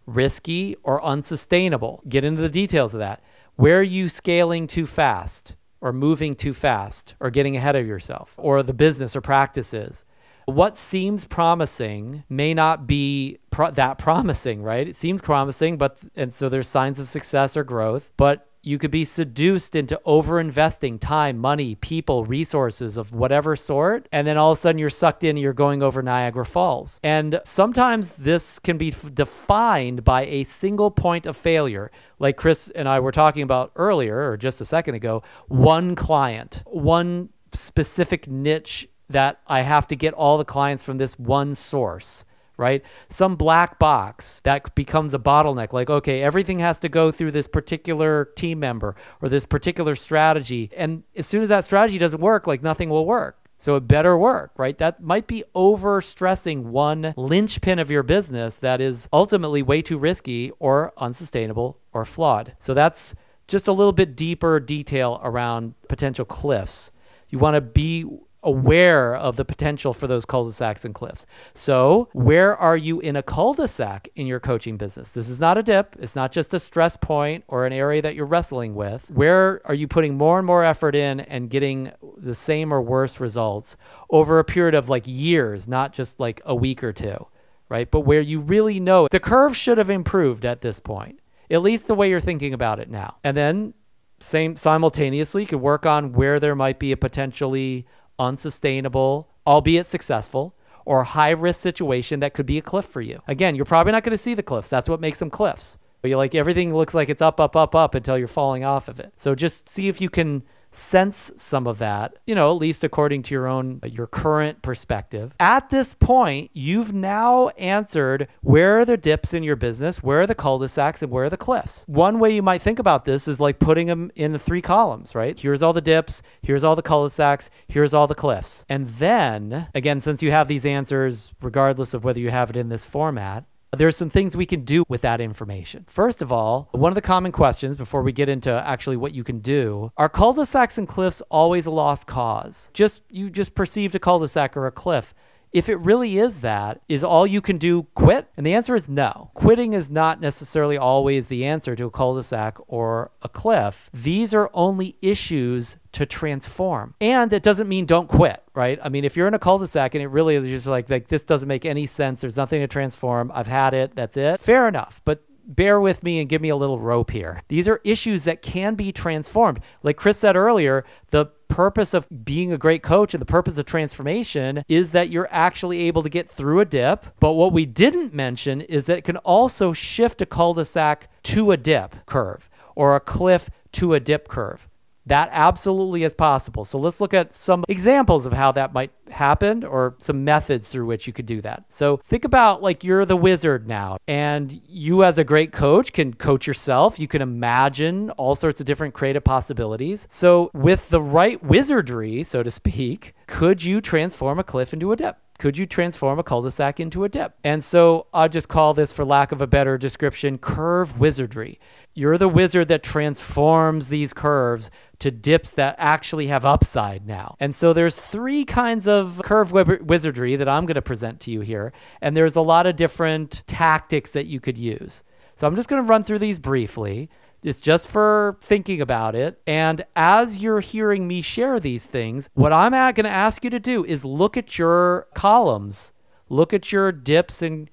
risky, or unsustainable. Get into the details of that. Where are you scaling too fast or moving too fast or getting ahead of yourself or the business or practices? What seems promising may not be that promising, right? It seems promising, and so there's signs of success or growth, but you could be seduced into overinvesting time, money, people, resources of whatever sort, and then all of a sudden you're sucked in and you're going over Niagara Falls. And sometimes this can be defined by a single point of failure. Like Chris and I were talking about earlier, or just a second ago, one client, one specific niche that I have to get all the clients from this one source, right? Some black box that becomes a bottleneck. Like, okay, everything has to go through this particular team member or this particular strategy. And as soon as that strategy doesn't work, like nothing will work. So it better work, right? That might be over stressing one linchpin of your business that is ultimately way too risky or unsustainable or flawed. So that's just a little bit deeper detail around potential cliffs. You want to be aware of the potential for those cul-de-sacs and cliffs. So where are you in a cul-de-sac in your coaching business? This is not a dip. It's not just a stress point or an area that you're wrestling with. Where are you putting more and more effort in and getting the same or worse results over a period of like years, not just like a week or two, right? But where you really know the curve should have improved at this point, at least the way you're thinking about it now. And then simultaneously you could work on where there might be a potentially unsustainable, albeit successful, or high-risk situation that could be a cliff for you. Again, you're probably not going to see the cliffs. That's what makes them cliffs. But you're like, everything looks like it's up, up, up, up until you're falling off of it. So just see if you can sense some of that, at least according to your current perspective. At this point, you've now answered where are the dips in your business, where are the cul-de-sacs, and where are the cliffs. One way you might think about this is like putting them in the 3 columns, right? Here's all the dips, here's all the cul-de-sacs, here's all the cliffs. And then, again, since you have these answers, regardless of whether you have it in this format, there's some things we can do with that information. First of all, one of the common questions before we get into actually what you can do, are cul-de-sacs and cliffs always a lost cause? You just perceived a cul-de-sac or a cliff. If it really is that, is all you can do quit? And the answer is no. Quitting is not necessarily always the answer to a cul-de-sac or a cliff. These are only issues to transform. And it doesn't mean don't quit, right? I mean, if you're in a cul-de-sac and it really is just like this doesn't make any sense, there's nothing to transform, I've had it, that's it, fair enough. But bear with me and give me a little rope here. These are issues that can be transformed. Like Chris said earlier, the purpose of being a great coach and the purpose of transformation is that you're actually able to get through a dip. But what we didn't mention is that it can also shift a cul-de-sac to a dip curve or a cliff to a dip curve. That absolutely is possible. So let's look at some examples of how that might happen or some methods through which you could do that. So think about like you're the wizard now and you as a great coach can coach yourself. You can imagine all sorts of different creative possibilities. So with the right wizardry, so to speak, could you transform a cliff into a dip? Could you transform a cul-de-sac into a dip? And so I'll just call this, for lack of a better description, curve wizardry. You're the wizard that transforms these curves to dips that actually have upside now. And so there's 3 kinds of curve wizardry that I'm going to present to you here. And there's a lot of different tactics that you could use. So I'm just going to run through these briefly. It's just for thinking about it. And as you're hearing me share these things, what I'm going to ask you to do is look at your columns, look at your dips and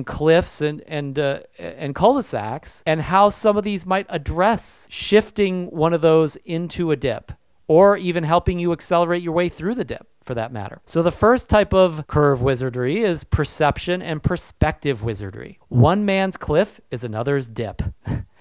cliffs and cul-de-sacs, and how some of these might address shifting one of those into a dip, or even helping you accelerate your way through the dip, for that matter. So the first type of curve wizardry is perception and perspective wizardry. One man's cliff is another's dip.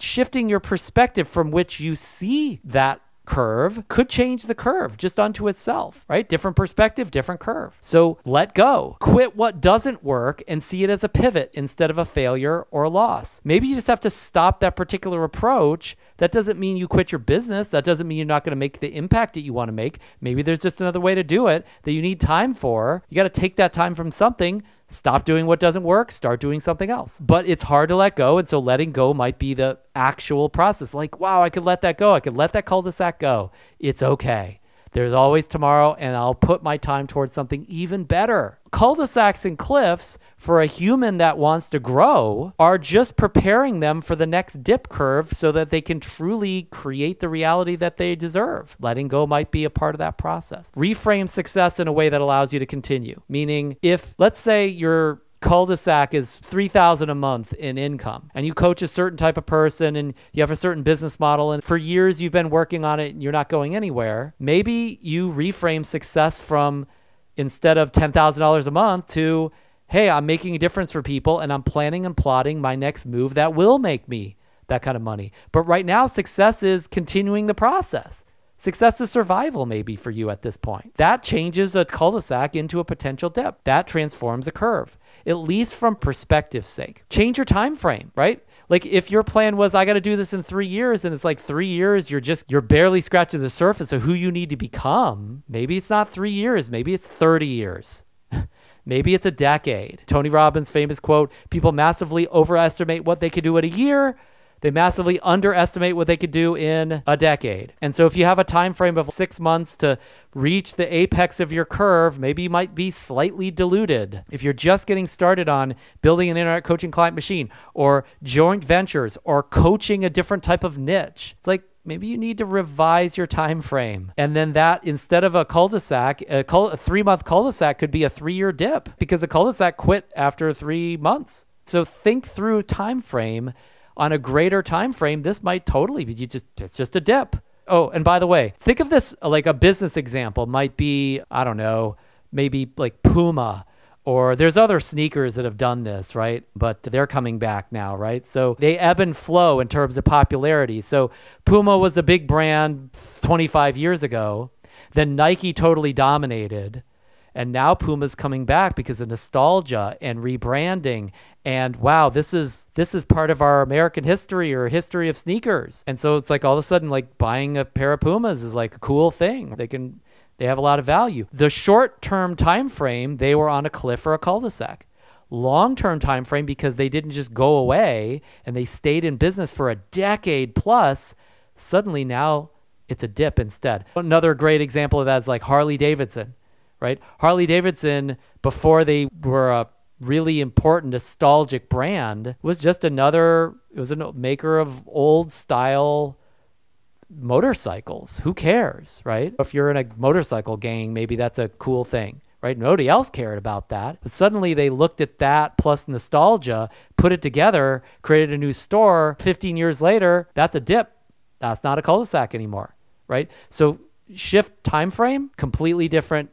Shifting your perspective from which you see that curve could change the curve just unto itself, right? Different perspective, different curve. So let go. Quit what doesn't work and see it as a pivot instead of a failure or a loss. Maybe you just have to stop that particular approach. That doesn't mean you quit your business. That doesn't mean you're not going to make the impact that you want to make. Maybe there's just another way to do it that you need time for. You got to take that time from something. Stop doing what doesn't work, start doing something else. But it's hard to let go, and so letting go might be the actual process. Like, wow, I could let that go. I could let that cul-de-sac go. It's okay. There's always tomorrow, and I'll put my time towards something even better. Cul-de-sacs and cliffs for a human that wants to grow are just preparing them for the next dip curve so that they can truly create the reality that they deserve. Letting go might be a part of that process. Reframe success in a way that allows you to continue. Meaning, if, let's say, your cul-de-sac is $3,000 a month in income, and you coach a certain type of person and you have a certain business model, and for years you've been working on it and you're not going anywhere, maybe you reframe success from, instead of $10,000 a month, to, hey, I'm making a difference for people and I'm planning and plotting my next move that will make me that kind of money. But right now, success is continuing the process. Success is survival maybe for you at this point. That changes a cul-de-sac into a potential dip. That transforms a curve, at least from perspective's sake. Change your time frame, right? Like if your plan was, I got to do this in 3 years, and it's like 3 years, you're barely scratching the surface of who you need to become. Maybe it's not 3 years. Maybe it's 30 years. Maybe it's a decade. Tony Robbins' famous quote, people massively overestimate what they could do in a year. They massively underestimate what they could do in a decade. And so if you have a time frame of 6 months to reach the apex of your curve, maybe you might be slightly diluted. If you're just getting started on building an internet coaching client machine or joint ventures or coaching a different type of niche, it's like maybe you need to revise your time frame. And then that, instead of a cul-de-sac, a 3-month cul-de-sac could be a 3-year dip, because a cul-de-sac quit after 3 months. So think through time frame. On a greater time frame, this might totally be it's just a dip. Oh, and by the way, think of this like a business example might be, I don't know, maybe like Puma, or there's other sneakers that have done this, right? But they're coming back now, right? So they ebb and flow in terms of popularity. So Puma was a big brand 25 years ago. Then Nike totally dominated. And now Puma's coming back because of nostalgia and rebranding. And wow, this is part of our American history or history of sneakers. And so it's like all of a sudden, like buying a pair of Pumas is like a cool thing. They have a lot of value. The short-term time frame, they were on a cliff or a cul-de-sac. Long-term time frame, because they didn't just go away and they stayed in business for a decade plus, suddenly now it's a dip instead. Another great example of that is like Harley Davidson. Right? Harley Davidson, before they were a really important nostalgic brand, was just it was a maker of old style motorcycles. Who cares, right? If you're in a motorcycle gang, maybe that's a cool thing, right? Nobody else cared about that. But suddenly they looked at that plus nostalgia, put it together, created a new store. 15 years later, that's a dip. That's not a cul-de-sac anymore, right? So shift time frame, completely different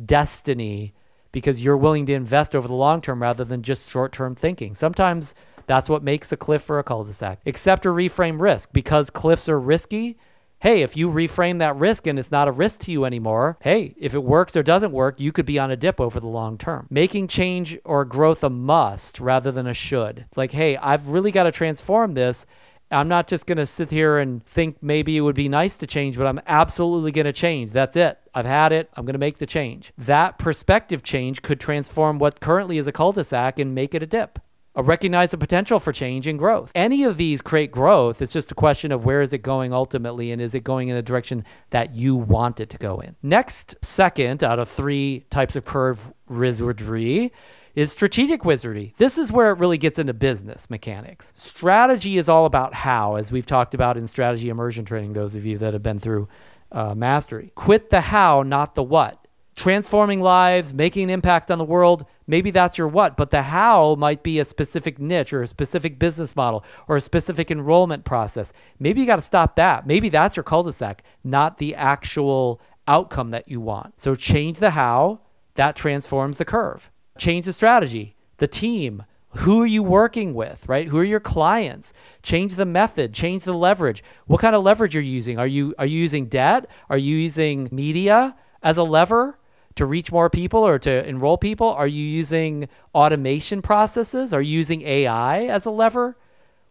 destiny, because you're willing to invest over the long term rather than just short-term thinking. Sometimes that's what makes a cliff or a cul-de-sac. Accept or reframe risk. Because cliffs are risky, hey, if you reframe that risk and it's not a risk to you anymore, hey, if it works or doesn't work, you could be on a dip over the long term. Making change or growth a must rather than a should. It's like, hey, I've really got to transform this. I'm not just going to sit here and think maybe it would be nice to change, but I'm absolutely going to change. That's it. I've had it. I'm going to make the change. That perspective change could transform what currently is a cul-de-sac and make it a dip. Recognize the potential for change and growth. Any of these create growth. It's just a question of where is it going ultimately, and is it going in the direction that you want it to go in. Next, second out of 3 types of curve wizardry is strategic wizardry. This is where it really gets into business mechanics. Strategy is all about how, as we've talked about in strategy immersion training, those of you that have been through mastery. Quit the how, not the what. Transforming lives, making an impact on the world, maybe that's your what, but the how might be a specific niche or a specific business model or a specific enrollment process. Maybe you got to stop that. Maybe that's your cul-de-sac, not the actual outcome that you want. So change the how, that transforms the curve. Change the strategy, the team, who are you working with, right? Who are your clients? Change the method, change the leverage. What kind of leverage are you using? Are you using debt? Are you using media as a lever to reach more people or to enroll people? Are you using automation processes? Are you using AI as a lever?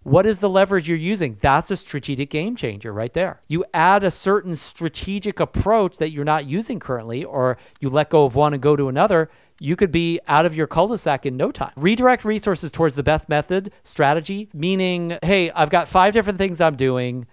What is the leverage you're using? That's a strategic game changer right there. You add a certain strategic approach that you're not using currently, or you let go of one and go to another, you could be out of your cul-de-sac in no time. Redirect resources towards the best method, strategy, meaning, hey, I've got 5 different things I'm doing.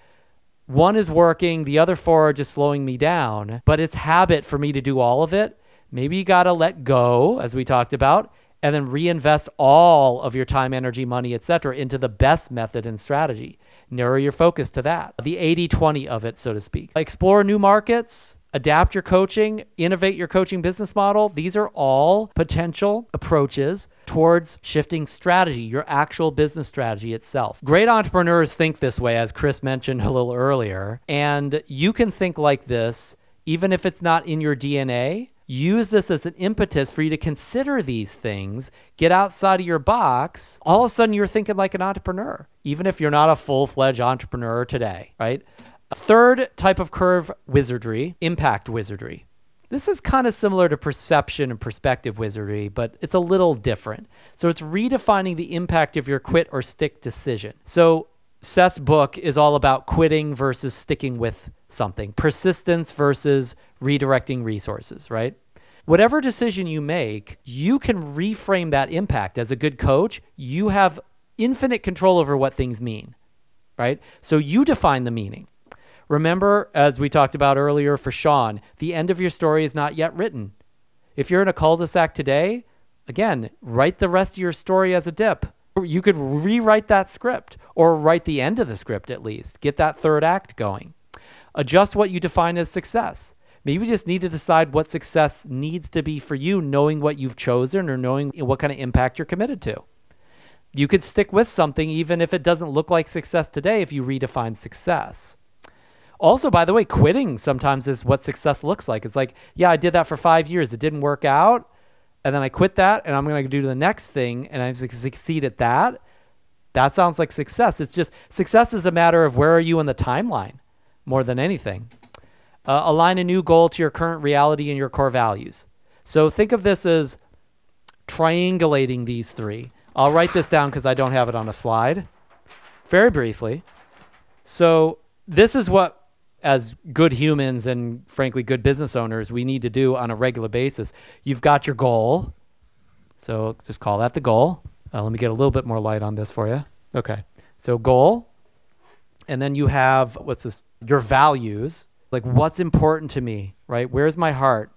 one is working, the other four are just slowing me down, but it's habit for me to do all of it. Maybe you got to let go, as we talked about, and then reinvest all of your time, energy, money, etc. into the best method and strategy. Narrow your focus to that. The 80-20 of it, so to speak. Explore new markets, adapt your coaching, innovate your coaching business model. These are all potential approaches towards shifting strategy, your actual business strategy itself. Great entrepreneurs think this way, as Chris mentioned a little earlier, and you can think like this even if it's not in your DNA. Use this as an impetus for you to consider these things, get outside of your box. All of a sudden, you're thinking like an entrepreneur, even if you're not a full-fledged entrepreneur today, right? Third type of curve wizardry, impact wizardry. This is kind of similar to perception and perspective wizardry, but it's a little different. So it's redefining the impact of your quit or stick decision. So Seth's book is all about quitting versus sticking with something, persistence versus redirecting resources, right? Whatever decision you make, you can reframe that impact. As a good coach, you have infinite control over what things mean, right? So you define the meaning. Remember, as we talked about earlier for Sean, the end of your story is not yet written. If you're in a cul-de-sac today, again, write the rest of your story as a dip. You could rewrite that script or write the end of the script at least. Get that third act going. Adjust what you define as success. Maybe you just need to decide what success needs to be for you, knowing what you've chosen or knowing what kind of impact you're committed to. You could stick with something even if it doesn't look like success today if you redefine success. Also, by the way, quitting sometimes is what success looks like. It's like, yeah, I did that for 5 years. It didn't work out. And then I quit that and I'm going to do the next thing and I succeed at that. That sounds like success. It's just success is a matter of where are you in the timeline more than anything. Align a new goal to your current reality and your core values. So think of this as triangulating these three. I'll write this down because I don't have it on a slide. Very briefly. So this is what, as good humans and frankly good business owners, we need to do on a regular basis. You've got your goal. So just call that the goal. Let me get a little bit more light on this for you. Okay. So goal. And then you have, what's this? Your values. Like what's important to me, right? Where's my heart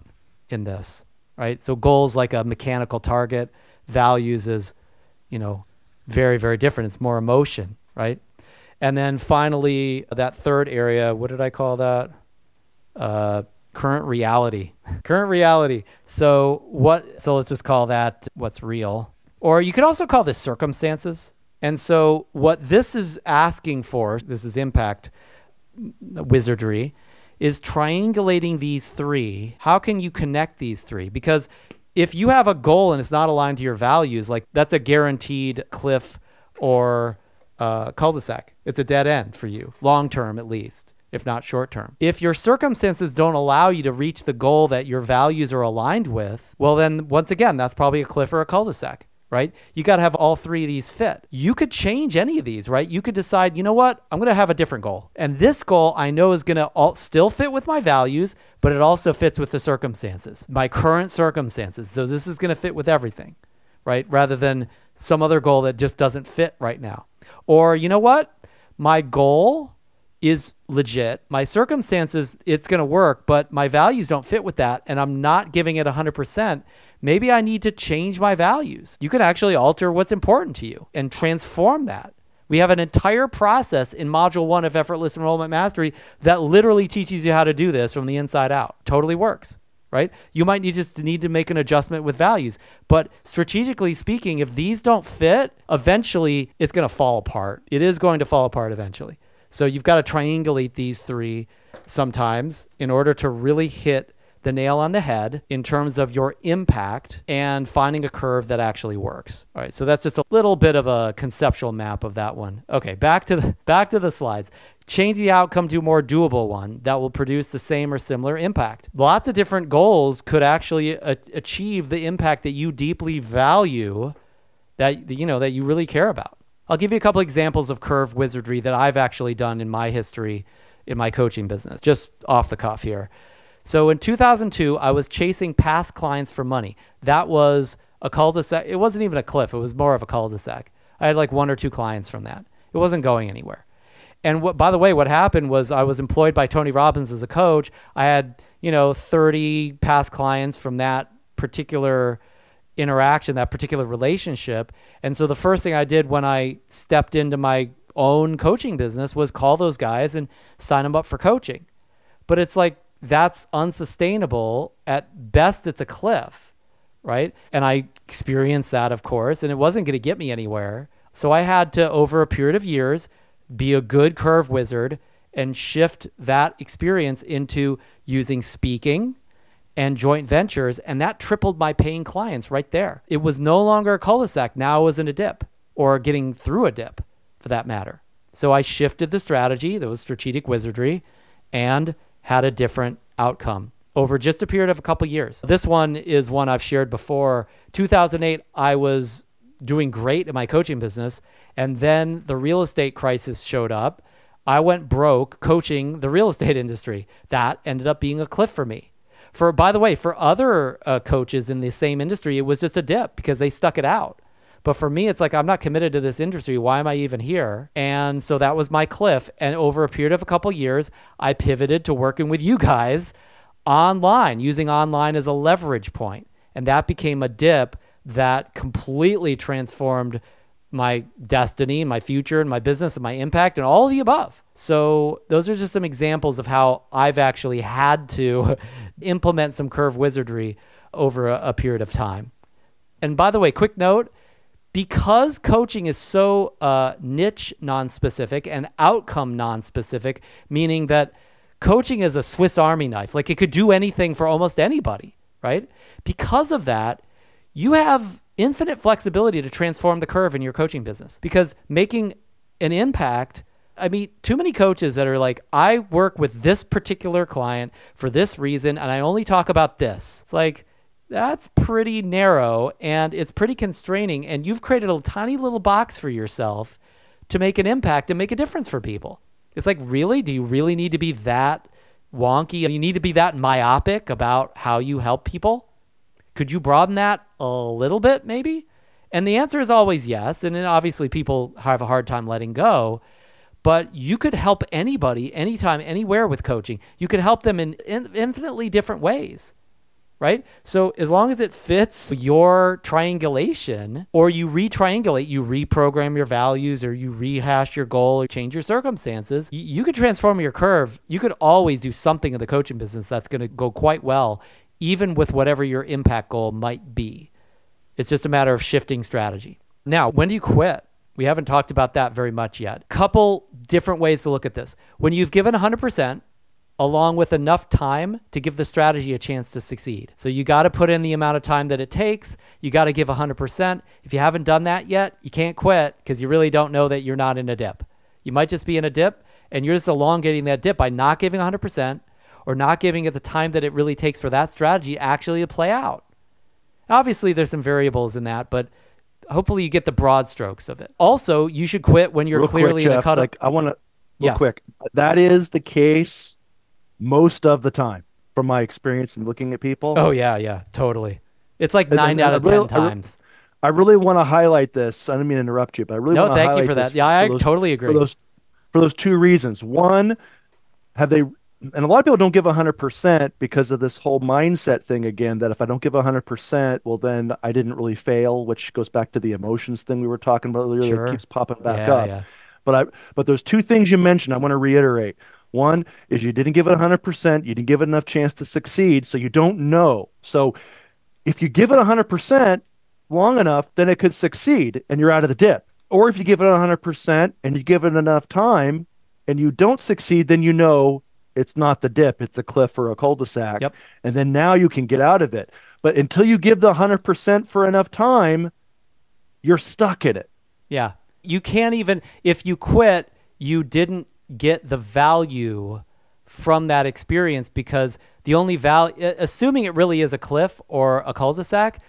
in this, right? So goals like a mechanical target. Values is, very, very different. It's more emotion, right? And then finally, that third area, what did I call that? Current reality. Current reality. So let's just call that what's real. Or you could also call this circumstances. And so what this is asking for, this is impact wizardry, is triangulating these three. How can you connect these three? Because if you have a goal and it's not aligned to your values, like that's a guaranteed cliff or cul-de-sac. It's a dead end for you, long term at least, if not short term. If your circumstances don't allow you to reach the goal that your values are aligned with, well then, once again, that's probably a cliff or a cul-de-sac, right? You got to have all three of these fit. You could change any of these, right? You could decide, you know what? I'm going to have a different goal. And this goal I know is going to still fit with my values, but it also fits with the circumstances, my current circumstances. So this is going to fit with everything, right? Rather than some other goal that just doesn't fit right now. Or you know what? My goal is legit. My circumstances, it's going to work, but my values don't fit with that. And I'm not giving it 100%. Maybe I need to change my values. You can actually alter what's important to you and transform that. We have an entire process in Module 1 of Effortless Enrollment Mastery that literally teaches you how to do this from the inside out. Totally works. Right? You might just need to make an adjustment with values. But strategically speaking, if these don't fit, eventually it's going to fall apart. It is going to fall apart eventually. So you've got to triangulate these three sometimes in order to really hit the nail on the head in terms of your impact and finding a curve that actually works. All right, so that's just a little bit of a conceptual map of that one. Okay, back to the slides. Change the outcome to a more doable one that will produce the same or similar impact. Lots of different goals could actually achieve the impact that you deeply value, that you really care about. I'll give you a couple examples of curve wizardry that I've actually done in my history in my coaching business, just off the cuff here. So in 2002, I was chasing past clients for money. That was a cul-de-sac. It wasn't even a cliff. It was more of a cul-de-sac. I had like 1 or 2 clients from that. It wasn't going anywhere. And by the way, what happened was I was employed by Tony Robbins as a coach. I had, 30 past clients from that particular interaction, that particular relationship. And so the first thing I did when I stepped into my own coaching business was call those guys and sign them up for coaching. But it's like, that's unsustainable. At best, it's a cliff, right? And I experienced that, of course, and it wasn't going to get me anywhere. So I had to, over a period of years, be a good curve wizard and shift that experience into using speaking and joint ventures. And that tripled my paying clients right there. It was no longer a cul-de-sac. Now I was in a dip, or getting through a dip for that matter. So I shifted the strategy, that was strategic wizardry, and had a different outcome over just a period of a couple years. This one is one I've shared before. 2008, I was doing great in my coaching business, and then the real estate crisis showed up. I went broke coaching the real estate industry. That ended up being a cliff for me. By the way, for other coaches in the same industry, it was just a dip because they stuck it out. But for me, it's like, I'm not committed to this industry. Why am I even here? And so that was my cliff. And over a period of a couple years, I pivoted to working with you guys online, using online as a leverage point. And that became a dip that completely transformed my destiny, my future, and my business, and my impact, and all of the above. So those are just some examples of how I've actually had to implement some curve wizardry over a period of time. And by the way, quick note, because coaching is so niche non-specific and outcome non-specific, meaning that coaching is a Swiss Army knife, like it could do anything for almost anybody, right? Because of that, you have infinite flexibility to transform the curve in your coaching business, because making an impact, I meet too many coaches that are like, I work with this particular client for this reason, and I only talk about this. It's like, that's pretty narrow and it's pretty constraining, and you've created a tiny little box for yourself to make an impact and make a difference for people. It's like, really? Do you really need to be that wonky? You need to be that myopic about how you help people? Could you broaden that a little bit maybe? And the answer is always yes. And then obviously people have a hard time letting go, but you could help anybody, anytime, anywhere with coaching. You could help them in infinitely different ways. Right? So as long as it fits your triangulation, or you re-triangulate, you reprogram your values, or you rehash your goal, or change your circumstances, you could transform your curve. You could always do something in the coaching business that's going to go quite well, even with whatever your impact goal might be. It's just a matter of shifting strategy. Now, when do you quit? We haven't talked about that very much yet. Couple different ways to look at this. When you've given 100%, along with enough time to give the strategy a chance to succeed. So you got to put in the amount of time that it takes. You got to give 100%. If you haven't done that yet, you can't quit, because you really don't know that you're not in a dip. You might just be in a dip, and you're just elongating that dip by not giving 100% or not giving it the time that it really takes for that strategy actually to play out. Obviously, there's some variables in that, but hopefully you get the broad strokes of it. Also, you should quit when you're Real clearly quick, in a Jeff, cutoff. like, I want to, Yes. quick. That is the case most of the time, from my experience in looking at people. Oh, yeah, totally. It's like And 9 out of 10 times. I really want to highlight this. I didn't mean to interrupt you, but I really No, want to highlight thank you for this that. Yeah, I totally agree. For those two reasons. One, and a lot of people don't give 100% because of this whole mindset thing again, that if I don't give 100%, well, then I didn't really fail, which goes back to the emotions thing we were talking about earlier. Sure. That keeps popping back Yeah, up. yeah. But there's two things you mentioned I want to reiterate. One is you didn't give it 100%. You didn't give it enough chance to succeed, so you don't know. So if you give it 100% long enough, then it could succeed and you're out of the dip. Or if you give it 100% and you give it enough time and you don't succeed, then you know it's not the dip, it's a cliff or a cul-de-sac. Yep. And then now you can get out of it. But until you give the 100% for enough time, you're stuck in it. Yeah. You can't even, if you quit, you didn't get the value from that experience, because the only value, assuming it really is a cliff or a cul-de-sac,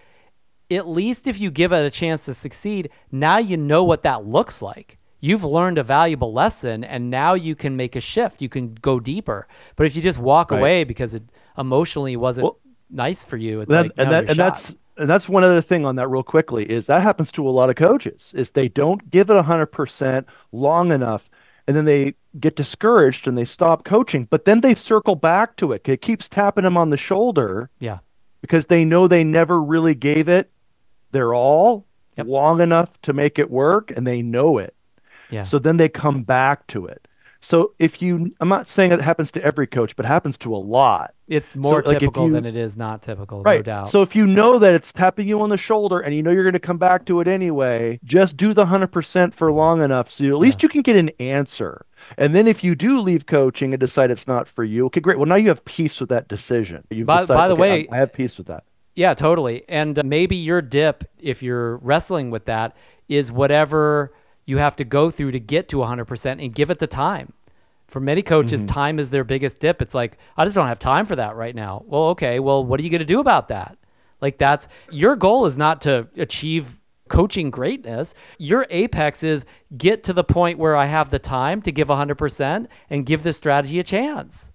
at least if you give it a chance to succeed, now you know what that looks like. You've learned a valuable lesson, and now you can make a shift. You can go deeper. But if you just walk away because it emotionally wasn't nice for you, it's that's one other thing on that real quickly, is that happens to a lot of coaches, is they don't give it 100% long enough. and then they get discouraged and they stop coaching, but then they circle back to it. It keeps tapping them on the shoulder Yeah. because they know they never really gave it their all long enough to make it work, and they know it. Yeah. So then they come back to it. So I'm not saying it happens to every coach, but it happens to a lot. It's more So, like, typical than it is not typical, right. no doubt. So if you know that it's tapping you on the shoulder and you know you're going to come back to it anyway, just do the 100% for long enough so at least you can get an answer. And then if you do leave coaching and decide it's not for you, okay, great. Well, now you have peace with that decision. You've decided, by the way, I have peace with that. Yeah, totally. And maybe your dip, if you're wrestling with that, is whatever you have to go through to get to 100% and give it the time. For many coaches, time is their biggest dip. It's like, I just don't have time for that right now. Well, okay, well, what are you going to do about that? Like, that's your goal is not to achieve coaching greatness. Your apex is get to the point where I have the time to give 100% and give this strategy a chance.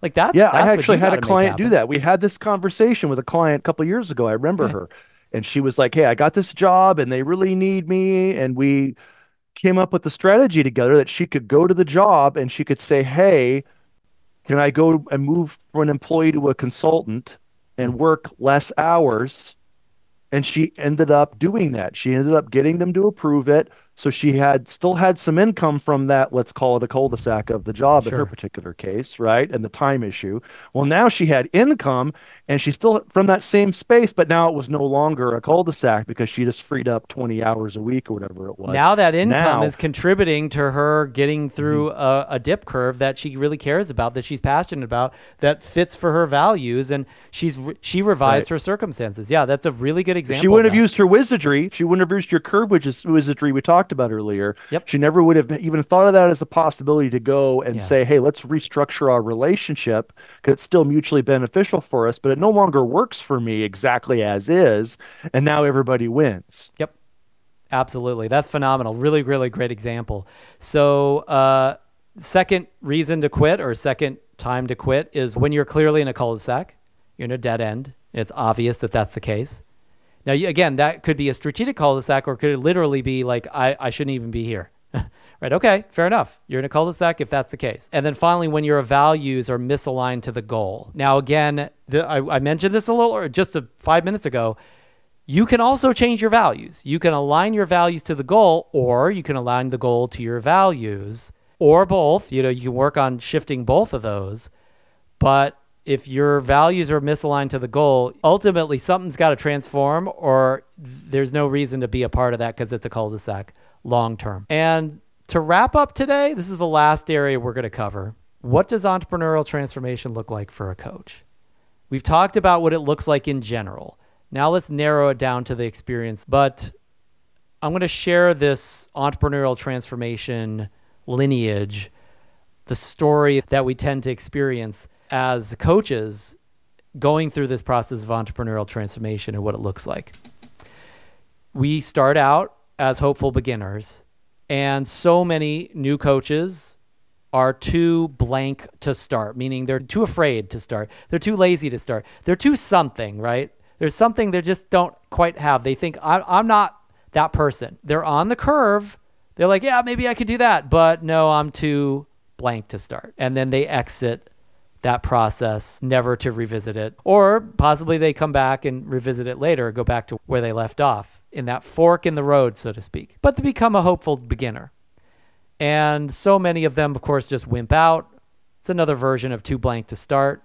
Like that. Yeah, I actually had a client do that. We had this conversation with a client a couple of years ago. I remember her, and she was like, hey, I got this job and they really need me. And we came up with a strategy together that she could go to the job and she could say, hey, can I go and move from an employee to a consultant and work less hours? And she ended up doing that. She ended up getting them to approve it. So she still had some income from that, let's call it a cul-de-sac of the job in her particular case, right? And the time issue. Well, now she had income and she's still from that same space, but now it was no longer a cul-de-sac because she just freed up 20 hours a week or whatever it was. Now that income is contributing to her getting through a dip curve that she really cares about, that she's passionate about, that fits for her values, and she revised her circumstances. Yeah, that's a really good example. She wouldn't have used her wizardry. She wouldn't have used your curve wizardry we talked about earlier. She never would have even thought of that as a possibility to go and say, hey, let's restructure our relationship because it's still mutually beneficial for us, but it no longer works for me exactly as is. And now everybody wins. Yep. Absolutely. That's phenomenal. Really, really great example. So second reason to quit or second time to quit is when you're clearly in a cul-de-sac, you're in a dead end. It's obvious that that's the case. Now, again, that could be a strategic cul-de-sac or could literally be like, I shouldn't even be here. Right? Okay, fair enough. You're in a cul-de-sac if that's the case. And then finally, when your values are misaligned to the goal. Now, again, I mentioned this a little, just 5 minutes ago. You can also change your values. You can align your values to the goal, or you can align the goal to your values, or both. You can work on shifting both of those. But if your values are misaligned to the goal, ultimately something's got to transform, or there's no reason to be a part of that because it's a cul-de-sac long term. And to wrap up today, this is the last area we're going to cover. What does entrepreneurial transformation look like for a coach? We've talked about what it looks like in general. Now let's narrow it down to the experience. But I'm going to share this entrepreneurial transformation lineage, the story that we tend to experience as coaches going through this process of entrepreneurial transformation and what it looks like. We start out as hopeful beginners, and so many new coaches are too blank to start, meaning they're too afraid to start. They're too lazy to start. They're too something, right? There's something they just don't quite have. They think, I'm not that person. They're on the curve. They're like, yeah, maybe I could do that, but no, I'm too blank to start. And then they exit that process, never to revisit it. Or possibly they come back and revisit it later, go back to where they left off, in that fork in the road, so to speak. But they become a hopeful beginner. And so many of them, of course, just wimp out. It's another version of too blank to start.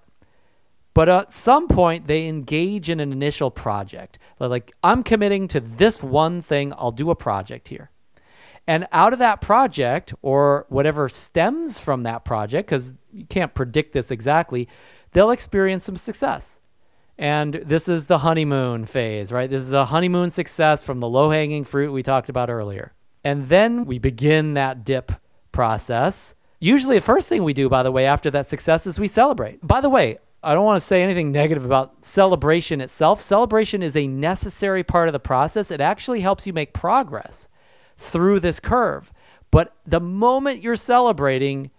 But at some point, they engage in an initial project. They're like, I'm committing to this one thing. I'll do a project here. And out of that project, or whatever stems from that project, because you can't predict this exactly, they'll experience some success. And this is the honeymoon phase, right? This is a honeymoon success from the low-hanging fruit we talked about earlier. And then we begin that dip process. Usually the first thing we do, by the way, after that success is we celebrate. By the way, I don't want to say anything negative about celebration itself. Celebration is a necessary part of the process. It actually helps you make progress through this curve. But the moment you're celebrating,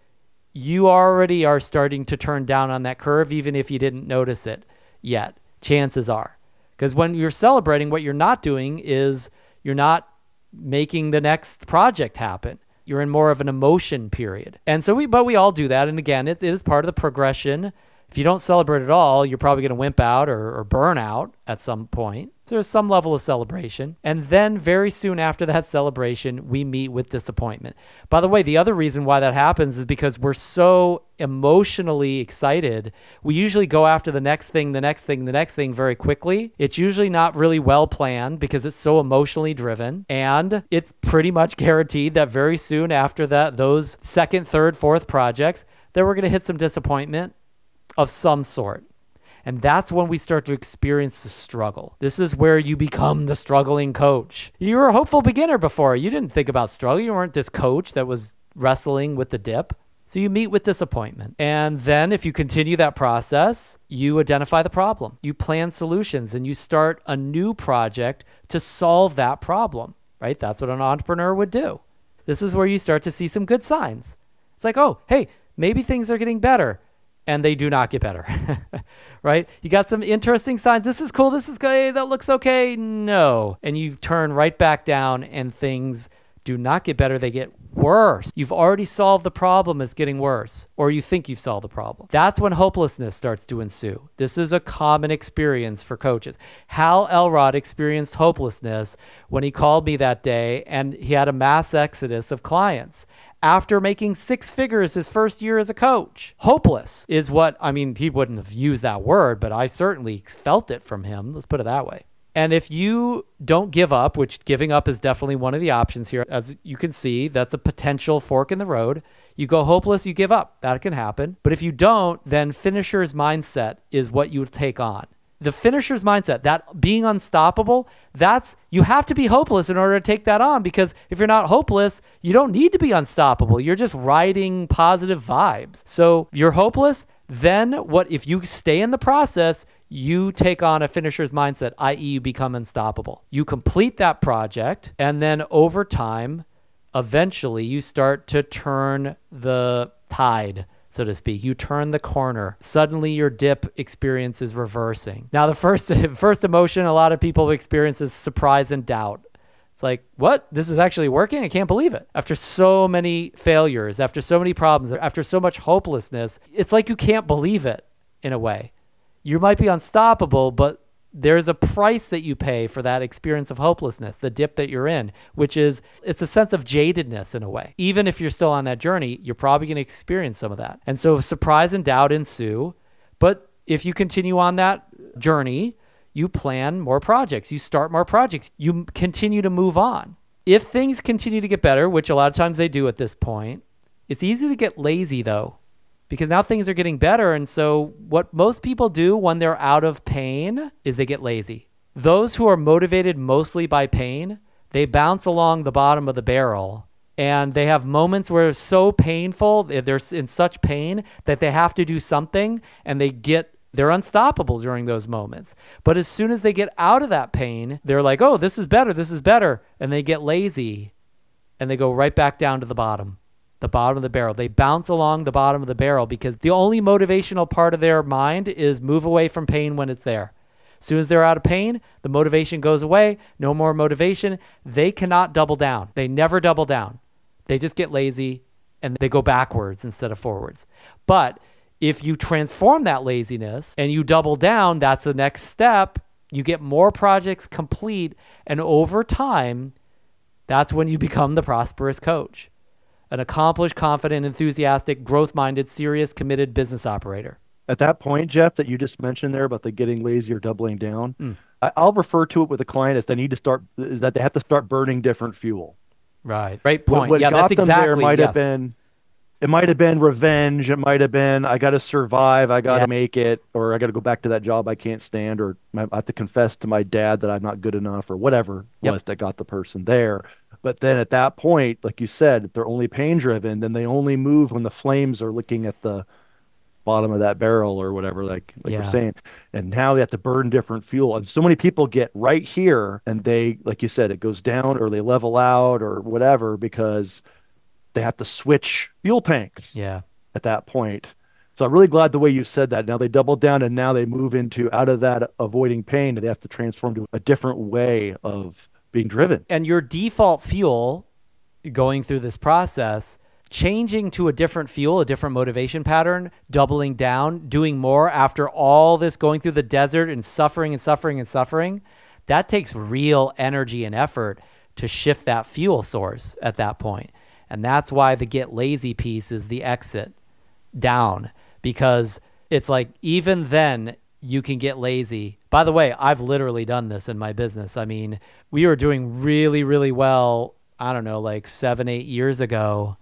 you already are starting to turn down on that curve, even if you didn't notice it yet, chances are. Because when you're celebrating, what you're not doing is you're not making the next project happen. You're in more of an emotion period. And so but we all do that. And again, it is part of the progression. If you don't celebrate at all, you're probably going to wimp out or burn out at some point. So there's some level of celebration. And then very soon after that celebration, we meet with disappointment. By the way, the other reason why that happens is because we're so emotionally excited. We usually go after the next thing, the next thing, the next thing very quickly. It's usually not really well planned because it's so emotionally driven. And it's pretty much guaranteed that very soon after that, those second, third, fourth projects, that we're going to hit some disappointment of some sort. And that's when we start to experience the struggle. This is where you become the struggling coach. You were a hopeful beginner before. You didn't think about struggle. You weren't this coach that was wrestling with the dip. So you meet with disappointment. And then if you continue that process, you identify the problem. You plan solutions and you start a new project to solve that problem, right? That's what an entrepreneur would do. This is where you start to see some good signs. It's like, oh, hey, maybe things are getting better. And they do not get better, right? You got some interesting signs. This is cool. This is good. Hey, that looks okay. No. And you turn right back down and things do not get better. They get worse. You've already solved the problem. It's getting worse. Or you think you've solved the problem. That's when hopelessness starts to ensue. This is a common experience for coaches. Hal Elrod experienced hopelessness when he called me that day and he had a mass exodus of clients. After making 6 figures his first year as a coach. Hopeless is what, I mean, he wouldn't have used that word, but I certainly felt it from him. Let's put it that way. And if you don't give up, which giving up is definitely one of the options here, as you can see, that's a potential fork in the road. You go hopeless, you give up. That can happen. But if you don't, then finisher's mindset is what you take on. The finisher's mindset, that being unstoppable, you have to be hopeless in order to take that on, because if you're not hopeless, you don't need to be unstoppable. You're just riding positive vibes. So you're hopeless, then if you stay in the process, you take on a finisher's mindset, i.e. you become unstoppable. You complete that project, and then over time, eventually you start to turn the tide, so to speak. You turn the corner. Suddenly your dip experience is reversing. Now the first emotion a lot of people experience is surprise and doubt. It's like, what? This is actually working? I can't believe it. After so many failures, after so many problems, after so much hopelessness, it's like you can't believe it in a way. You might be unstoppable, but there's a price that you pay for that experience of hopelessness, the dip that you're in, which is, it's a sense of jadedness in a way. Even if you're still on that journey, you're probably going to experience some of that. And so surprise and doubt ensue. But if you continue on that journey, you plan more projects, you start more projects, you continue to move on. If things continue to get better, which a lot of times they do at this point, it's easy to get lazy though, because now things are getting better. And so what most people do when they're out of pain is they get lazy. Those who are motivated mostly by pain, they bounce along the bottom of the barrel, and they have moments where it's so painful, they're in such pain that they have to do something, and they're unstoppable during those moments. But as soon as they get out of that pain, they're like, oh, this is better. And they get lazy and they go right back down to the bottom of the barrel. They bounce along the bottom of the barrel because the only motivational part of their mind is move away from pain when it's there. As soon as they're out of pain, the motivation goes away, no more motivation. They cannot double down. They never double down. They just get lazy and they go backwards instead of forwards. But if you transform that laziness and you double down, that's the next step. You get more projects complete, and over time, that's when you become the prosperous coach. An accomplished, confident, enthusiastic, growth-minded, serious, committed business operator. At that point, Jeff, that you just mentioned there about the getting lazy or doubling down, I'll refer to it with a client as that they have to start burning different fuel. Right. Great point. What yeah, got that's them exactly. There might have been revenge. It might have been, I got to survive. I got to make it, or I got to go back to that job I can't stand, or I have to confess to my dad that I'm not good enough, or whatever was that got the person there. But then at that point, like you said, if they're only pain driven, then they only move when the flames are licking at the bottom of that barrel or whatever, like you're saying. And now they have to burn different fuel. And so many people get right here and they, like you said, it goes down or they level out or whatever because they have to switch fuel tanks at that point. So I'm really glad the way you said that. Now they double down and now they move into out of that avoiding pain and they have to transform to a different way of being driven. And your default fuel going through this process, changing to a different fuel, a different motivation pattern, doubling down, doing more after all this going through the desert and suffering and suffering and suffering, that takes real energy and effort to shift that fuel source at that point. And that's why the get lazy piece is the exit down, because it's like, even then you can get lazy. By the way, I've literally done this in my business. I mean, we were doing really, really well, I don't know, like 7, 8 years ago.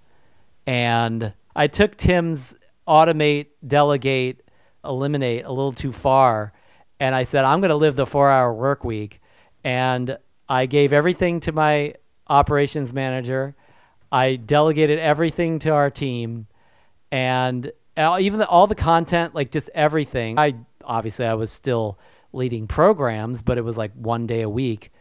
And I took Tim's automate, delegate, eliminate a little too far. And I said, I'm going to live the 4-hour work week. And I gave everything to my operations manager. I delegated everything to our team. And even all the content, like just everything. Obviously I was still leading programs, but it was like 1 day a week.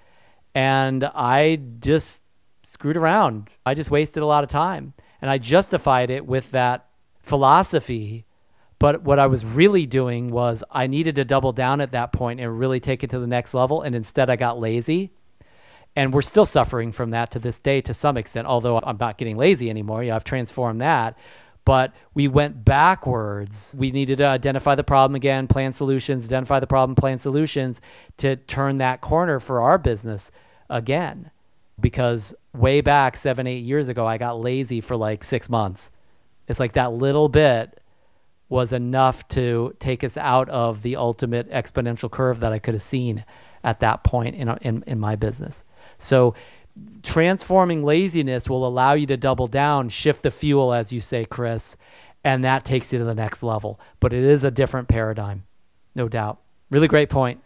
And I just screwed around. I just wasted a lot of time. And I justified it with that philosophy. But what I was really doing was I needed to double down at that point and really take it to the next level. And instead I got lazy. And we're still suffering from that to this day to some extent, although I'm not getting lazy anymore. Yeah, I've transformed that. But we went backwards. We needed to identify the problem again, plan solutions, identify the problem, plan solutions to turn that corner for our business again. Because way back 7, 8 years ago, I got lazy for like 6 months. It's like that little bit was enough to take us out of the ultimate exponential curve that I could have seen at that point in my business. So transforming laziness will allow you to double down, shift the fuel, as you say, Chris, and that takes you to the next level. But it is a different paradigm, no doubt. Really great point.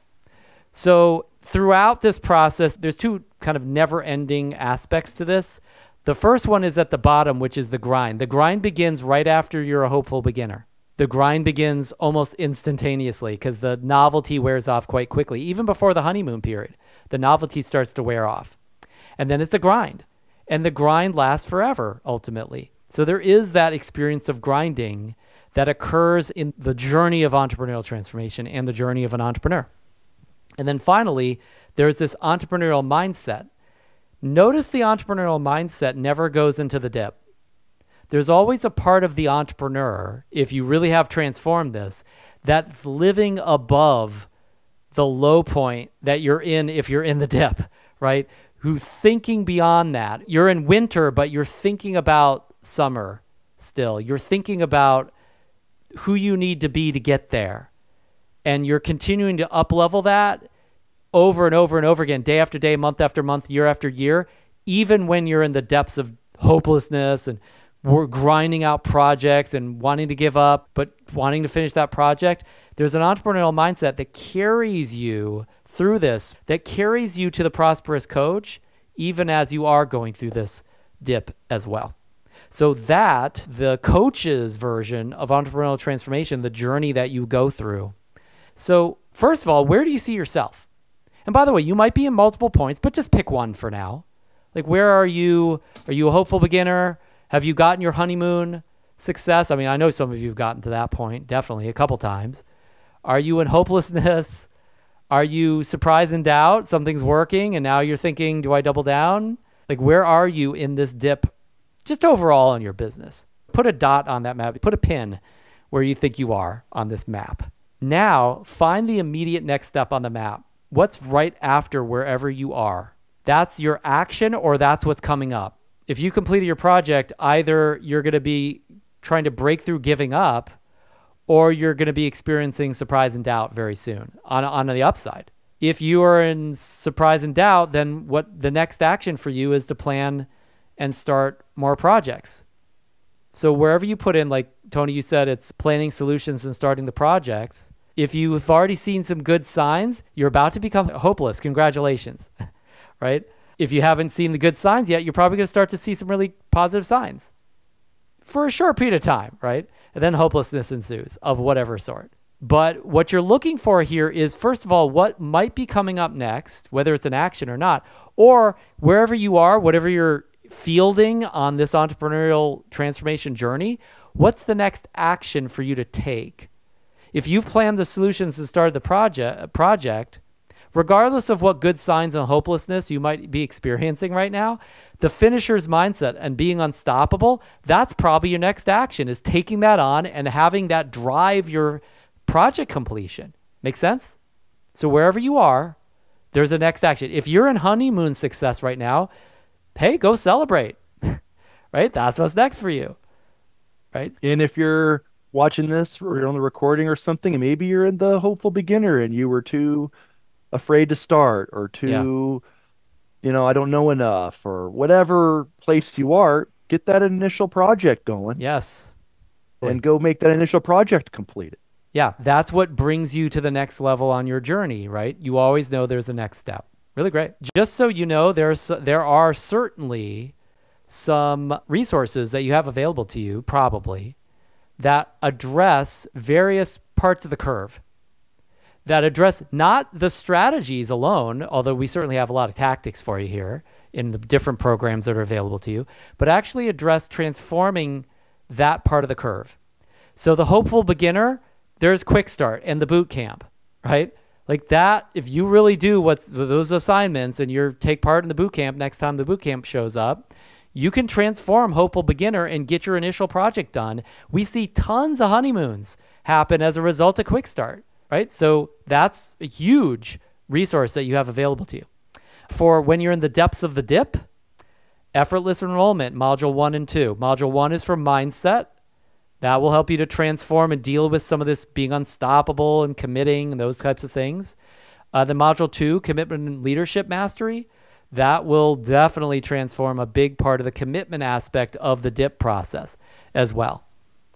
So throughout this process, there's two kind of never-ending aspects to this. The first one is at the bottom, which is the grind. The grind begins right after you're a hopeful beginner. The grind begins almost instantaneously because the novelty wears off quite quickly. Even before the honeymoon period, the novelty starts to wear off. And then it's a grind. And the grind lasts forever, ultimately. So there is that experience of grinding that occurs in the journey of entrepreneurial transformation and the journey of an entrepreneur. And then finally, there's this entrepreneurial mindset. Notice the entrepreneurial mindset never goes into the dip. There's always a part of the entrepreneur, if you really have transformed this, that's living above the low point that you're in if you're in the dip, right? Who's thinking beyond that. You're in winter, but you're thinking about summer still. You're thinking about who you need to be to get there. And you're continuing to up-level that over and over and over again, day after day, month after month, year after year, even when you're in the depths of hopelessness and we're grinding out projects and wanting to give up, but wanting to finish that project. There's an entrepreneurial mindset that carries you through this, that carries you to the prosperous coach, even as you are going through this dip as well. So that, the coach's version of entrepreneurial transformation, the journey that you go through. So first of all, where do you see yourself? And by the way, you might be in multiple points, but just pick one for now. Like, where are you? Are you a hopeful beginner? Have you gotten your honeymoon success? I mean, I know some of you have gotten to that point, definitely a couple times. Are you in hopelessness? Are you surprised and doubt something's working and now you're thinking, do I double down? Like, where are you in this dip, just overall in your business? Put a dot on that map. Put a pin where you think you are on this map. Now, find the immediate next step on the map. What's right after wherever you are? That's your action or that's what's coming up. If you completed your project, either you're going to be trying to break through giving up, or you're going to be experiencing surprise and doubt very soon on the upside. If you are in surprise and doubt, then what the next action for you is to plan and start more projects. So wherever you put in, like Tony, you said it's planning solutions and starting the projects. If you've already seen some good signs, you're about to become hopeless. Congratulations, right? If you haven't seen the good signs yet, you're probably going to start to see some really positive signs for a short period of time, right? And then hopelessness ensues of whatever sort. But what you're looking for here is, first of all, what might be coming up next, whether it's an action or not, or wherever you are, whatever you're fielding on this entrepreneurial transformation journey, what's the next action for you to take? If you've planned the solutions and started the project, regardless of what good signs and hopelessness you might be experiencing right now, the finisher's mindset and being unstoppable, that's probably your next action, is taking that on and having that drive your project completion. Make sense? So wherever you are, there's a next action. If you're in honeymoon success right now, hey, go celebrate, right? That's what's next for you, right? And if you're watching this or you're on the recording or something, and maybe you're in the hopeful beginner and you were too afraid to start or too, I don't know enough or whatever place you are, get that initial project going. Yes. And go make that initial project completed. Yeah, that's what brings you to the next level on your journey, right? You always know there's a next step. Really great. Just so you know, there are certainly some resources that you have available to you, probably, that address various parts of the curve, that address not the strategies alone, although we certainly have a lot of tactics for you here in the different programs that are available to you, but actually address transforming that part of the curve. So the hopeful beginner, there's Quick Start and the boot camp, right? Like that, if you really do those assignments and you take part in the boot camp next time the boot camp shows up, you can transform hopeful beginner and get your initial project done. We see tons of honeymoons happen as a result of Quick Start, right? So that's a huge resource that you have available to you. For when you're in the depths of the dip, Effortless Enrollment, Module 1 and 2. Module 1 is for mindset. That will help you to transform and deal with some of this being unstoppable and committing and those types of things. Then Module 2, Commitment and Leadership Mastery. That will definitely transform a big part of the commitment aspect of the DIP process as well.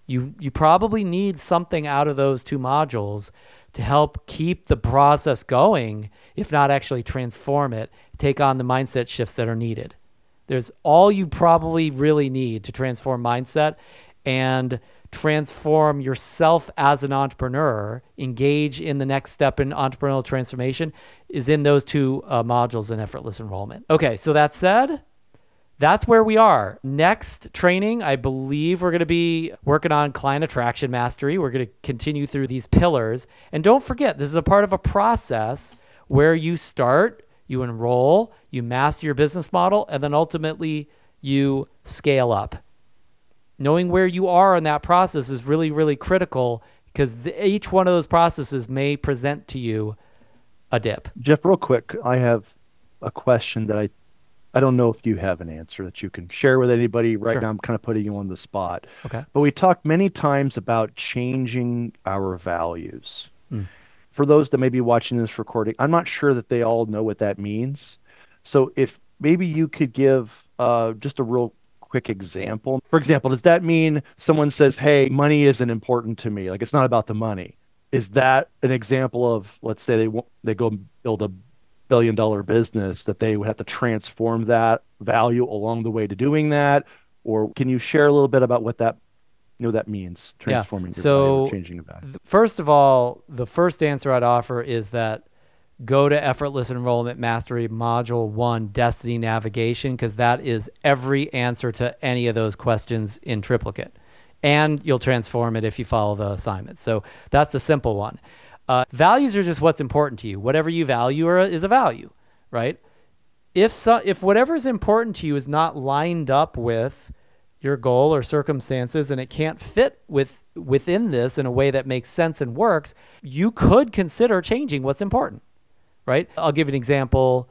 You probably need something out of those two modules to help keep the process going, if not actually transform it, take on the mindset shifts that are needed. There's all you probably really need to transform mindset and transform yourself as an entrepreneur, engage in the next step in entrepreneurial transformation, is in those two modules in Effortless Enrollment. Okay, so that said, that's where we are. Next training, I believe we're going to be working on client attraction mastery. We're going to continue through these pillars. And don't forget, this is a part of a process where you start, you enroll, you master your business model, and then ultimately you scale up. Knowing where you are in that process is really, really critical, because each one of those processes may present to you a dip. Jeff, real quick, I have a question that I don't know if you have an answer that you can share with anybody right now. I'm kind of putting you on the spot. Okay. But we talked many times about changing our values. For those that may be watching this recording, I'm not sure that they all know what that means. So if maybe you could give just a real quick example. For example, does that mean someone says, hey, money isn't important to me? Like, it's not about the money. Is that an example of, let's say they go build a billion-dollar business, that they would have to transform that value along the way to doing that? Or can you share a little bit about what that that means, transforming your value or changing your value? First of all, the first answer I'd offer is that go to Effortless Enrollment Mastery Module 1, Destiny Navigation, because that is every answer to any of those questions in triplicate. And you'll transform it if you follow the assignments. So that's the simple one. Values are just what's important to you. Whatever you value is a value, right? If whatever is important to you is not lined up with your goal or circumstances, and it can't fit within this in a way that makes sense and works, you could consider changing what's important, right? I'll give you an example.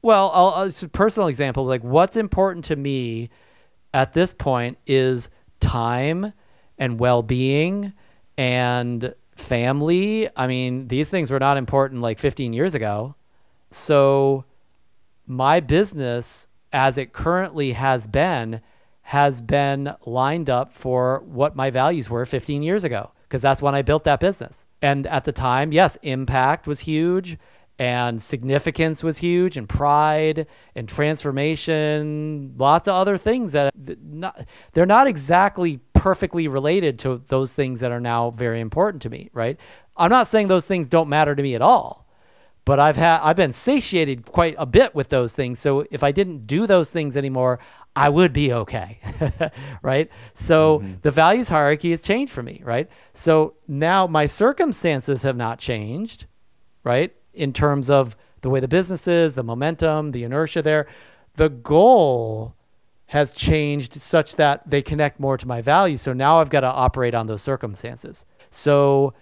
Well, it's a personal example. Like, what's important to me at this point is time and well-being and family. I mean, these things were not important like 15 years ago. So my business, as it currently has been lined up for what my values were 15 years ago, because that's when I built that business. And at the time, yes, impact was huge and significance was huge and pride and transformation, lots of other things that they're not exactly perfectly related to those things that are now very important to me, right? I'm not saying those things don't matter to me at all, but I've been satiated quite a bit with those things. So if I didn't do those things anymore, I would be okay, right? So the values hierarchy has changed for me, right? So now my circumstances have not changed, right? in terms of the way the business is, the momentum, the inertia there. The goal has changed such that they connect more to my values. So now I've got to operate on those circumstances. So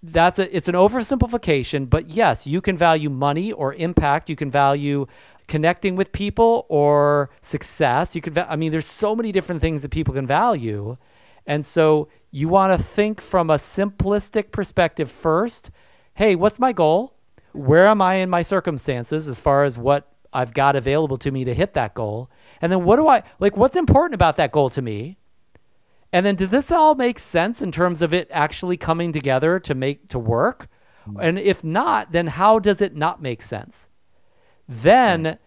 it's an oversimplification, but yes, you can value money or impact. You can value connecting with people or success. There's so many different things that people can value. And so you want to think from a simplistic perspective first. Hey, what's my goal? Where am I in my circumstances as far as what I've got available to me to hit that goal? And then what's important about that goal to me? And then, did this all make sense in terms of it actually coming together to work? And if not, then how does it not make sense? Then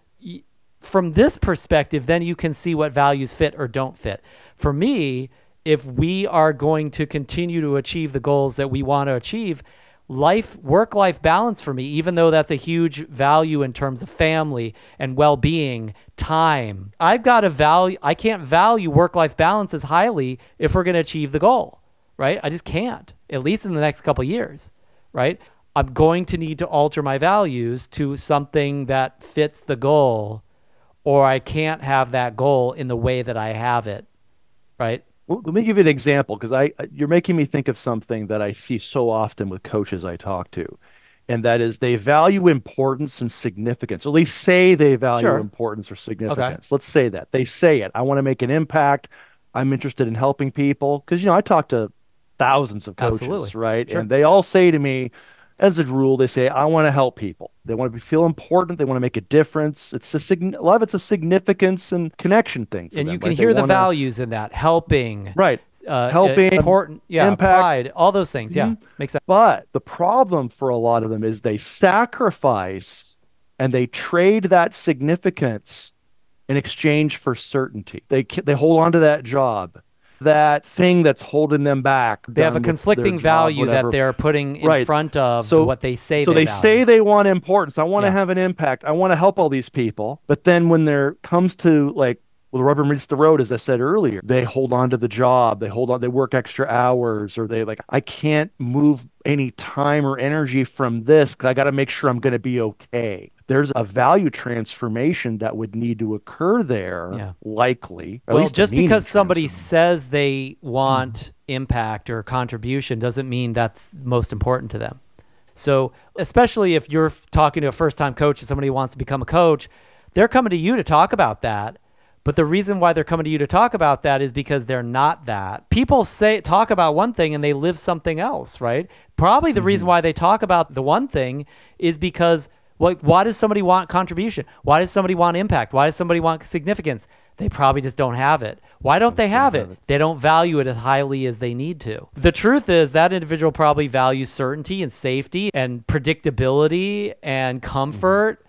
from this perspective, then you can see what values fit or don't fit. For me, if we are going to continue to achieve the goals that we want to achieve, work-life balance for me, even though that's a huge value in terms of family and well-being, time, I can't value work-life balance as highly if we're going to achieve the goal, right? I just can't, at least in the next couple of years, right? I'm going to need to alter my values to something that fits the goal, or I can't have that goal in the way that I have it, right? Well, let me give you an example, because you're making me think of something that I see so often with coaches I talk to, and that is they value importance and significance. Or at least say they value importance or significance. Okay. Let's say that. They say it. I want to make an impact. I'm interested in helping people. Because, I talk to thousands of coaches, right? Sure. And they all say to me, as a rule, they say, I want to help people. They want to feel important. They want to make a difference. A lot of it's a significance and connection thing for them. And you can right? hear the values in that. Helping. Right. Helping. Important. Yeah. Impact. Pride. All those things. Yeah. Makes sense. But the problem for a lot of them is they sacrifice and they trade that significance in exchange for certainty. They hold on to that job, that thing that's holding them back. They have a conflicting value that they're putting in front of what they say. So they say they want importance. I want to have an impact. I want to help all these people. But then when there comes to the rubber meets the road, as I said earlier, they hold on to the job. They work extra hours, or I can't move any time or energy from this because I got to make sure I'm going to be okay. There's a value transformation that would need to occur there, likely. Well, just because somebody says they want impact or contribution doesn't mean that's most important to them. So especially if you're talking to a first-time coach and somebody who wants to become a coach, they're coming to you to talk about that. But the reason why they're coming to you to talk about that is because they're not that. People talk about one thing and they live something else, right? Probably the reason why they talk about the one thing is because why does somebody want contribution? Why does somebody want impact? Why does somebody want significance? They probably just don't have it. Why don't they have it? They don't value it as highly as they need to. The truth is that individual probably values certainty and safety and predictability and comfort.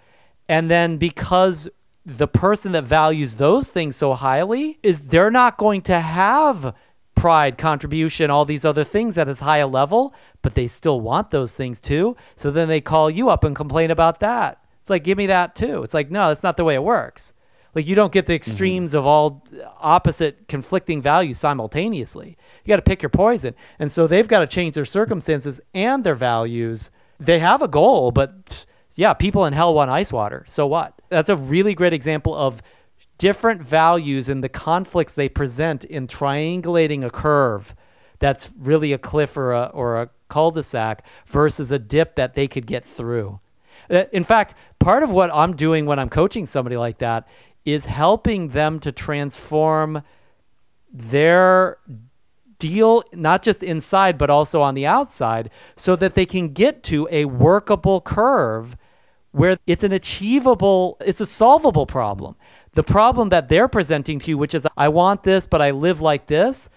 And then because the person that values those things so highly they're not going to have pride, contribution, all these other things at as high a level, but they still want those things too. So then they call you up and complain about that. It's like, give me that too. It's like, no, that's not the way it works. You don't get the extremes of all opposite conflicting values simultaneously. You got to pick your poison. And so they've got to change their circumstances and their values. They have a goal, but yeah, people in hell want ice water. So what? That's a really great example of different values and the conflicts they present in triangulating a curve that's really a cliff or a cul-de-sac versus a dip that they could get through. In fact, part of what I'm doing when I'm coaching somebody like that is helping them to transform their deal, not just inside, but also on the outside, so that they can get to a workable curve where it's a solvable problem. The problem that they're presenting to you, which is, I want this, but I live like this,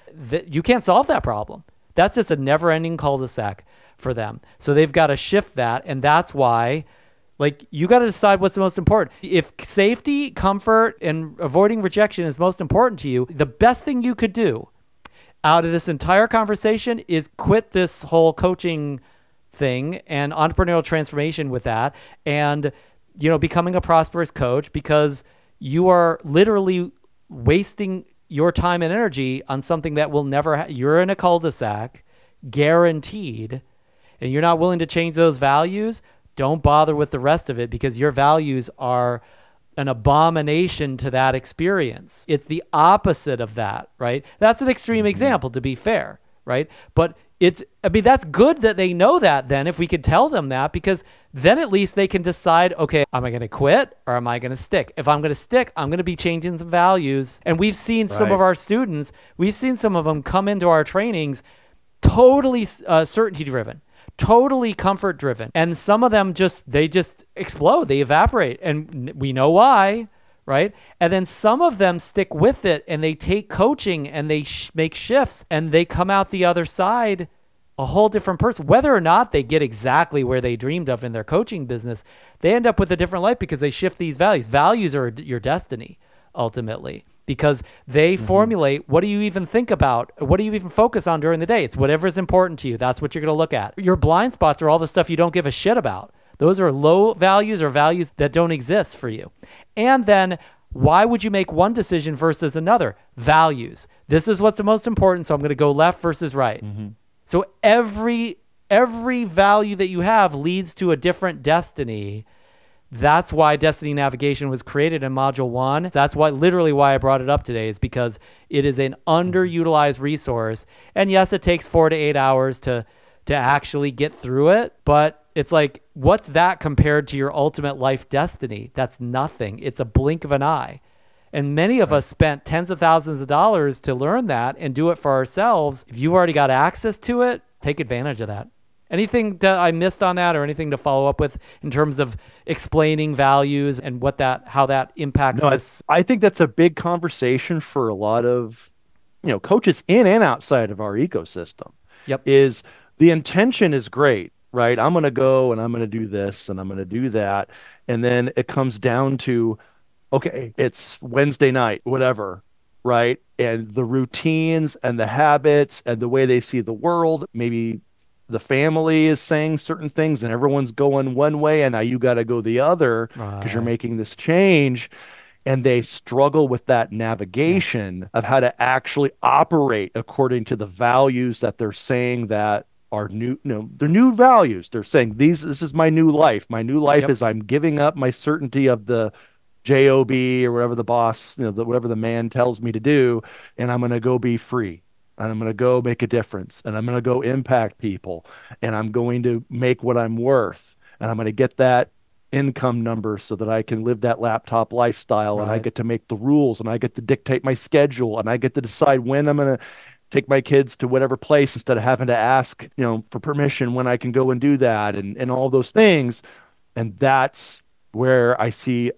you can't solve that problem. That's just a never-ending cul-de-sac for them. So they've got to shift that, and that's why, you got to decide what's the most important. If safety, comfort, and avoiding rejection is most important to you, the best thing you could do out of this entire conversation is quit this whole coaching thing and entrepreneurial transformation with that, and becoming a prosperous coach, because you are literally wasting your time and energy on something that will never you're in a cul-de-sac, guaranteed, and you're not willing to change those values, Don't bother with the rest of it because your values are an abomination to that experience. It's the opposite of that, right? That's an extreme example, to be fair, right? But that's good that they know that then, if we could tell them that, because then at least they can decide, okay, am I going to quit or am I going to stick? If I'm going to stick, I'm going to be changing some values. And we've seen some of our students, we've seen some of them come into our trainings totally certainty driven, totally comfort driven. And some of them they just explode, they evaporate. And we know why, right? And then some of them stick with it and they take coaching and they make shifts and they come out the other side a whole different person. Whether or not they get exactly where they dreamed of in their coaching business, they end up with a different life because they shift these values. Values are your destiny, ultimately, because they formulate what do you even think about? What do you even focus on during the day? It's whatever's important to you. That's what you're going to look at. Your blind spots are all the stuff you don't give a shit about. Those are low values or values that don't exist for you. And then why would you make one decision versus another? Values. This is what's the most important, so I'm going to go left versus right. So every value that you have leads to a different destiny. That's why Destiny Navigation was created in Module 1. That's literally why I brought it up today, is because it is an underutilized resource. And yes, it takes 4 to 8 hours to actually get through it, but it's like, what's that compared to your ultimate life destiny? That's nothing. It's a blink of an eye. And many of us spent tens of thousands of dollars to learn that and do it for ourselves. If you've already got access to it, take advantage of that. Anything that I missed on that, or anything to follow up with in terms of explaining values and how that impacts us? I think that's a big conversation for a lot of, coaches in and outside of our ecosystem. Is the intention is great, right? I'm going to go and I'm going to do this and I'm going to do that. And then it comes down to, okay, it's Wednesday night, whatever, right? And the routines and the habits and the way they see the world, maybe the family is saying certain things and everyone's going one way and now you got to go the other because you're making this change. And they struggle with that navigation of how to actually operate according to the values that they're saying that are new, they're new values. They're saying this is my new life. My new life is I'm giving up my certainty of the job or whatever the boss, whatever the man tells me to do, and I'm going to go be free, and I'm going to go make a difference, and I'm going to go impact people, and I'm going to make what I'm worth, and I'm going to get that income number so that I can live that laptop lifestyle, and I get to make the rules, and I get to dictate my schedule, and I get to decide when I'm going to take my kids to whatever place instead of having to ask, for permission when I can go and do that, and all those things. And that's where I see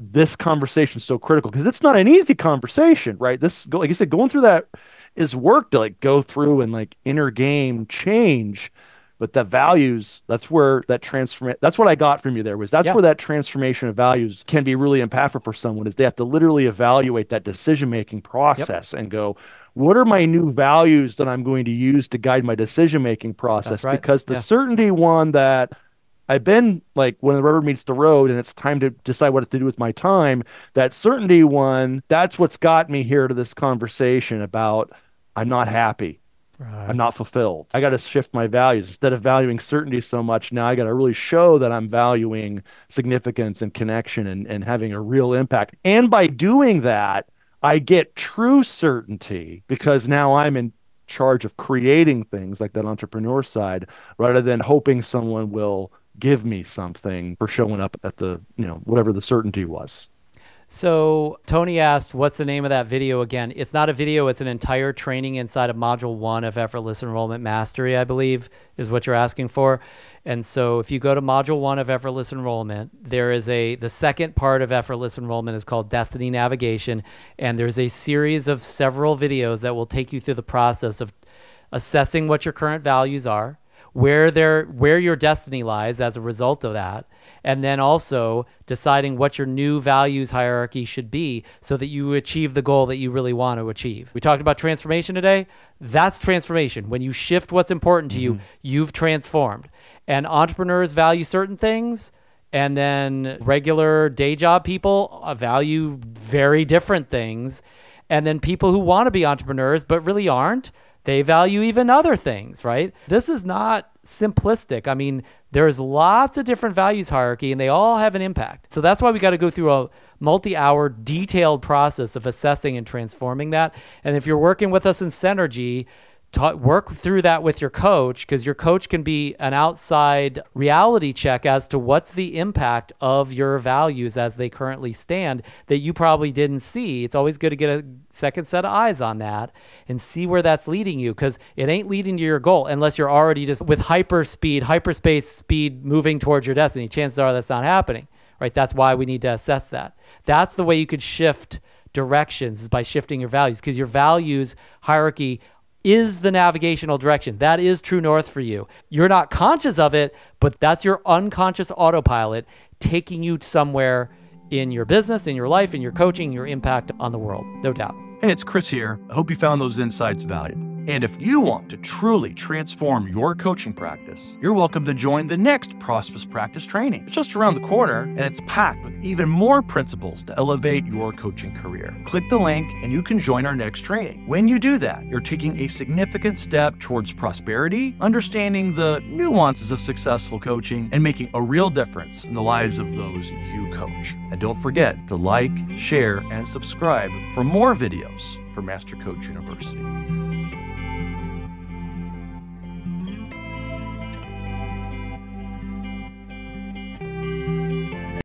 this conversation is so critical, because it's not an easy conversation, right? Like you said, going through that is work to go through and inner game change. But the values, that's where that that's what I got from you there, was that's where that transformation of values can be really impactful for someone, is they have to literally evaluate that decision-making process and go, what are my new values that I'm going to use to guide my decision-making process? Because the certainty one that I've been when the rubber meets the road and it's time to decide what to do with my time, that certainty one, that's what's got me here to this conversation about I'm not happy. I'm not fulfilled. I got to shift my values. Instead of valuing certainty so much, now I got to really show that I'm valuing significance and connection and having a real impact. And by doing that, I get true certainty, because now I'm in charge of creating things like that entrepreneur side, rather than hoping someone will give me something for showing up at the, whatever the certainty was. So Tony asked, what's the name of that video again? It's not a video. It's an entire training inside of Module 1 of Effortless Enrollment Mastery, I believe, is what you're asking for. And so if you go to Module 1 of Effortless Enrollment, there is the second part of Effortless Enrollment is called Destiny Navigation. And there's a series of several videos that will take you through the process of assessing what your current values are, where your destiny lies as a result of that, and then also deciding what your new values hierarchy should be so that you achieve the goal that you really want to achieve. We talked about transformation today. That's transformation. When you shift what's important to you, you've transformed. And entrepreneurs value certain things, and then regular day job people value very different things. And then people who want to be entrepreneurs but really aren't, they value even other things, right? This is not simplistic. I mean, There's lots of different values hierarchy, and they all have an impact. So that's why we got to go through a multi-hour detailed process of assessing and transforming that. And if you're working with us in Synergy, work through that with your coach, because your coach can be an outside reality check as to what's the impact of your values as they currently stand that you probably didn't see. It's always good to get a second set of eyes on that and see where that's leading you, because it ain't leading to your goal unless you're already just with hyperspace speed moving towards your destiny. Chances are that's not happening, right? That's why we need to assess that. That's the way you could shift directions, is by shifting your values, because your values hierarchy is the navigational direction. That is true north for you. You're not conscious of it, but that's your unconscious autopilot taking you somewhere in your business, in your life, in your coaching, your impact on the world, no doubt. Hey, it's Chris here. I hope you found those insights valuable. And if you want to truly transform your coaching practice, you're welcome to join the next Prosperous Practice training. It's just around the corner, and it's packed with even more principles to elevate your coaching career. Click the link and you can join our next training. When you do that, you're taking a significant step towards prosperity, understanding the nuances of successful coaching, and making a real difference in the lives of those you coach. And don't forget to like, share, and subscribe for more videos from Master Coach University.